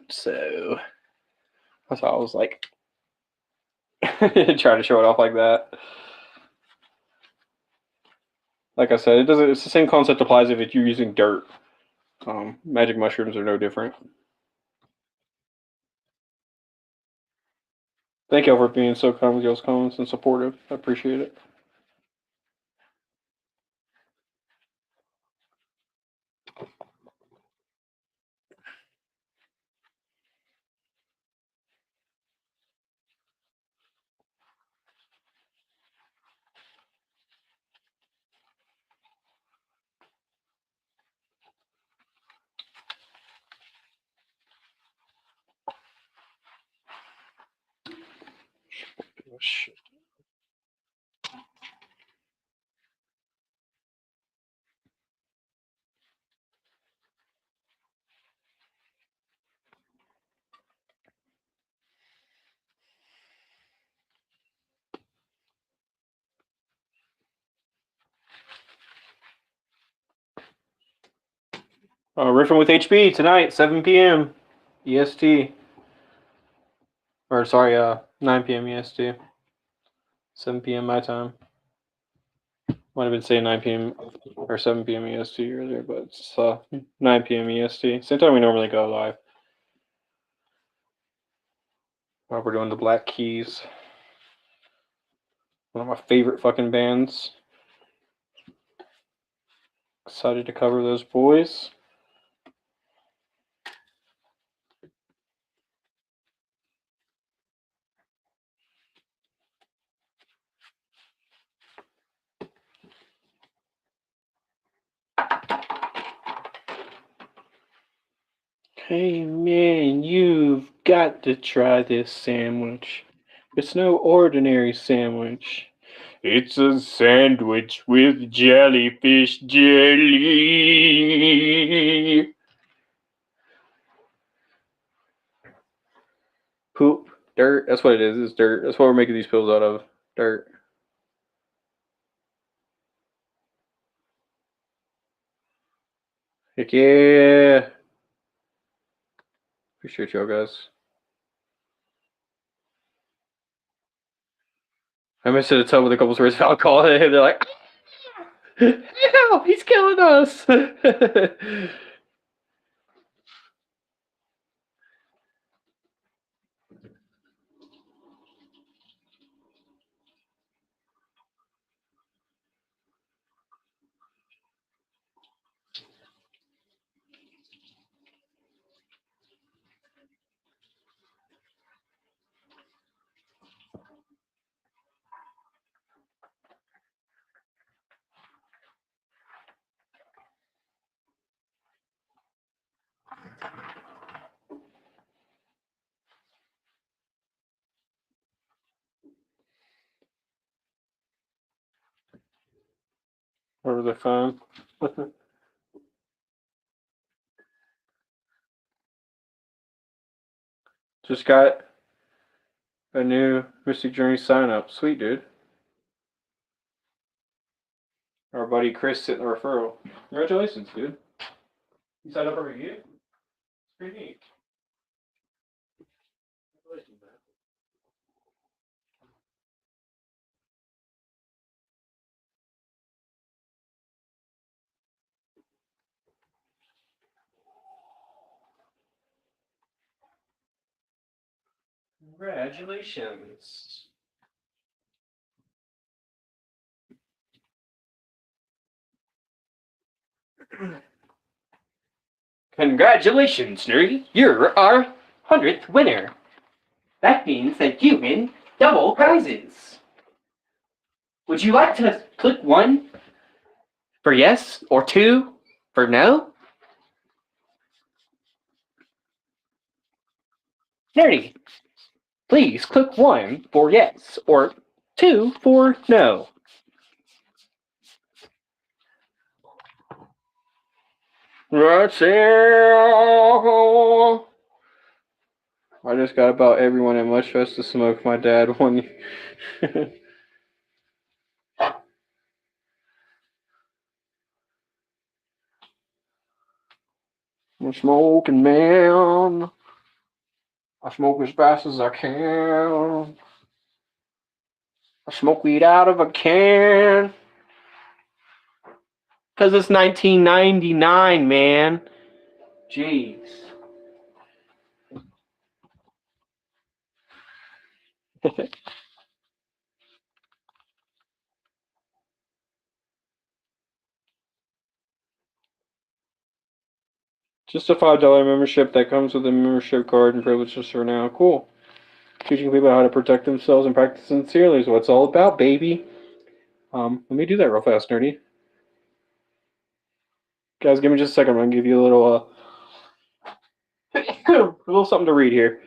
So that's why I was like, try to show it off like that. Like I said, it doesn't. It's the same concept applies if you're using dirt. Magic mushrooms are no different. Thank y'all for being so kind with y'all's comments and supportive. I appreciate it. Oh, shit. Riffing with HB tonight, 7 p.m. EST. Or sorry, 9 p.m. EST. 7 p.m. my time. Might have been saying 9 p.m. or 7 p.m. EST earlier, but it's 9 p.m. EST. Same time we normally go live. While we're doing the Black Keys. One of my favorite fucking bands. Excited to cover those boys. Hey man, you've got to try this sandwich. It's no ordinary sandwich. It's a sandwich with jellyfish jelly. Poop, dirt, that's what it is. It's dirt. That's what we're making these pills out of. Dirt. Heck yeah. Appreciate y'all guys. I missed a tub with a couple stories of alcohol and they're like, help, he's killing us. Where was I from? Just got a new Mystic Journey sign up. Sweet, dude. Our buddy Chris sent the referral. Congratulations, dude. You signed up over here? It's pretty neat. Congratulations, man. Congratulations. Congratulations, Nerdy. You're our 100th winner. That means that you win double prizes. Would you like to click 1 for yes or 2 for no? Nerdy, please click 1 for yes or 2 for no. That's it. I just got about everyone at Mush Fest to smoke my dad one. I'm smoking, man. I smoke as fast as I can. I smoke weed out of a can. Because it's 1999, man. Jeez. Just a $5 membership that comes with a membership card and privileges for now. Cool. Teaching people how to protect themselves and practice sincerely is what it's all about, baby. Let me do that real fast, nerdy. Guys, give me just a second. I'm gonna give you a little, a little something to read here.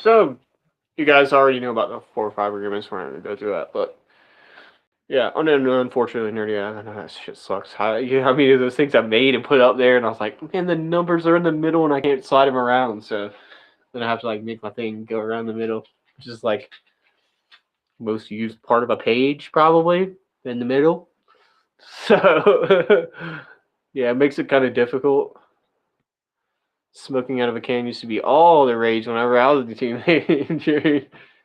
So, you guys already know about the 4 or 5 agreements. We're not going to go through that, but yeah, unfortunately, nerdy, I know that shit sucks. How many of those things I made and put up there, and I was like, man, the numbers are in the middle, and I can't slide them around, so then I have to like make my thing go around the middle, which is like most used part of a page, probably in the middle. So, yeah, it makes it kind of difficult. Smoking out of a can used to be all the rage whenever I was a teenager.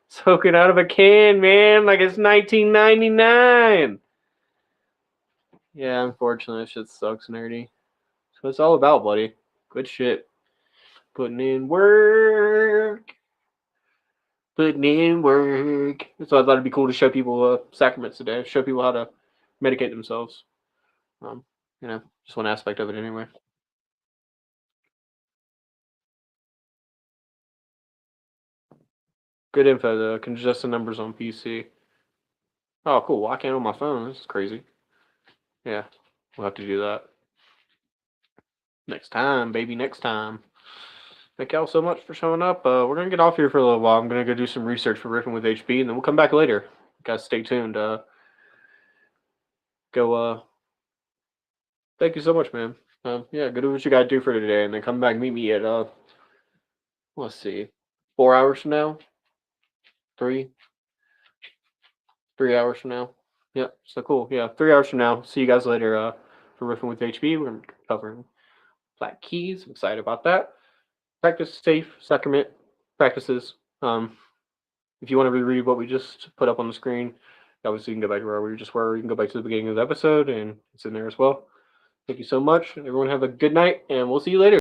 Smoking out of a can, man, like it's 1999. Yeah, unfortunately, that shit sucks, nerdy. That's what it's all about, buddy. Good shit. Putting in work. Putting in work. So I thought it'd be cool to show people sacraments today. Show people how to medicate themselves. Just one aspect of it anyway. Good info though. Can adjust the numbers on PC. Oh, cool. Well, I can't on my phone. This is crazy. Yeah, we'll have to do that next time, baby. Next time. Thank y'all so much for showing up. We're gonna get off here for a little while. I'm gonna go do some research for Riffing with HB, and then we'll come back later. Guys, stay tuned. Thank you so much, man. Yeah, go do what you gotta do for today, and then come back meet me at let's see, 4 hours from now, 3 hours from now. Yeah, so cool. Yeah, 3 hours from now. See you guys later. For Riffing with HB, we're gonna be covering Black Keys. I'm excited about that. Practice safe sacrament practices. If you want to reread what we just put up on the screen, obviously you can go back to where we just were. You can go back to the beginning of the episode, and it's in there as well. Thank you so much. Everyone have a good night, and we'll see you later.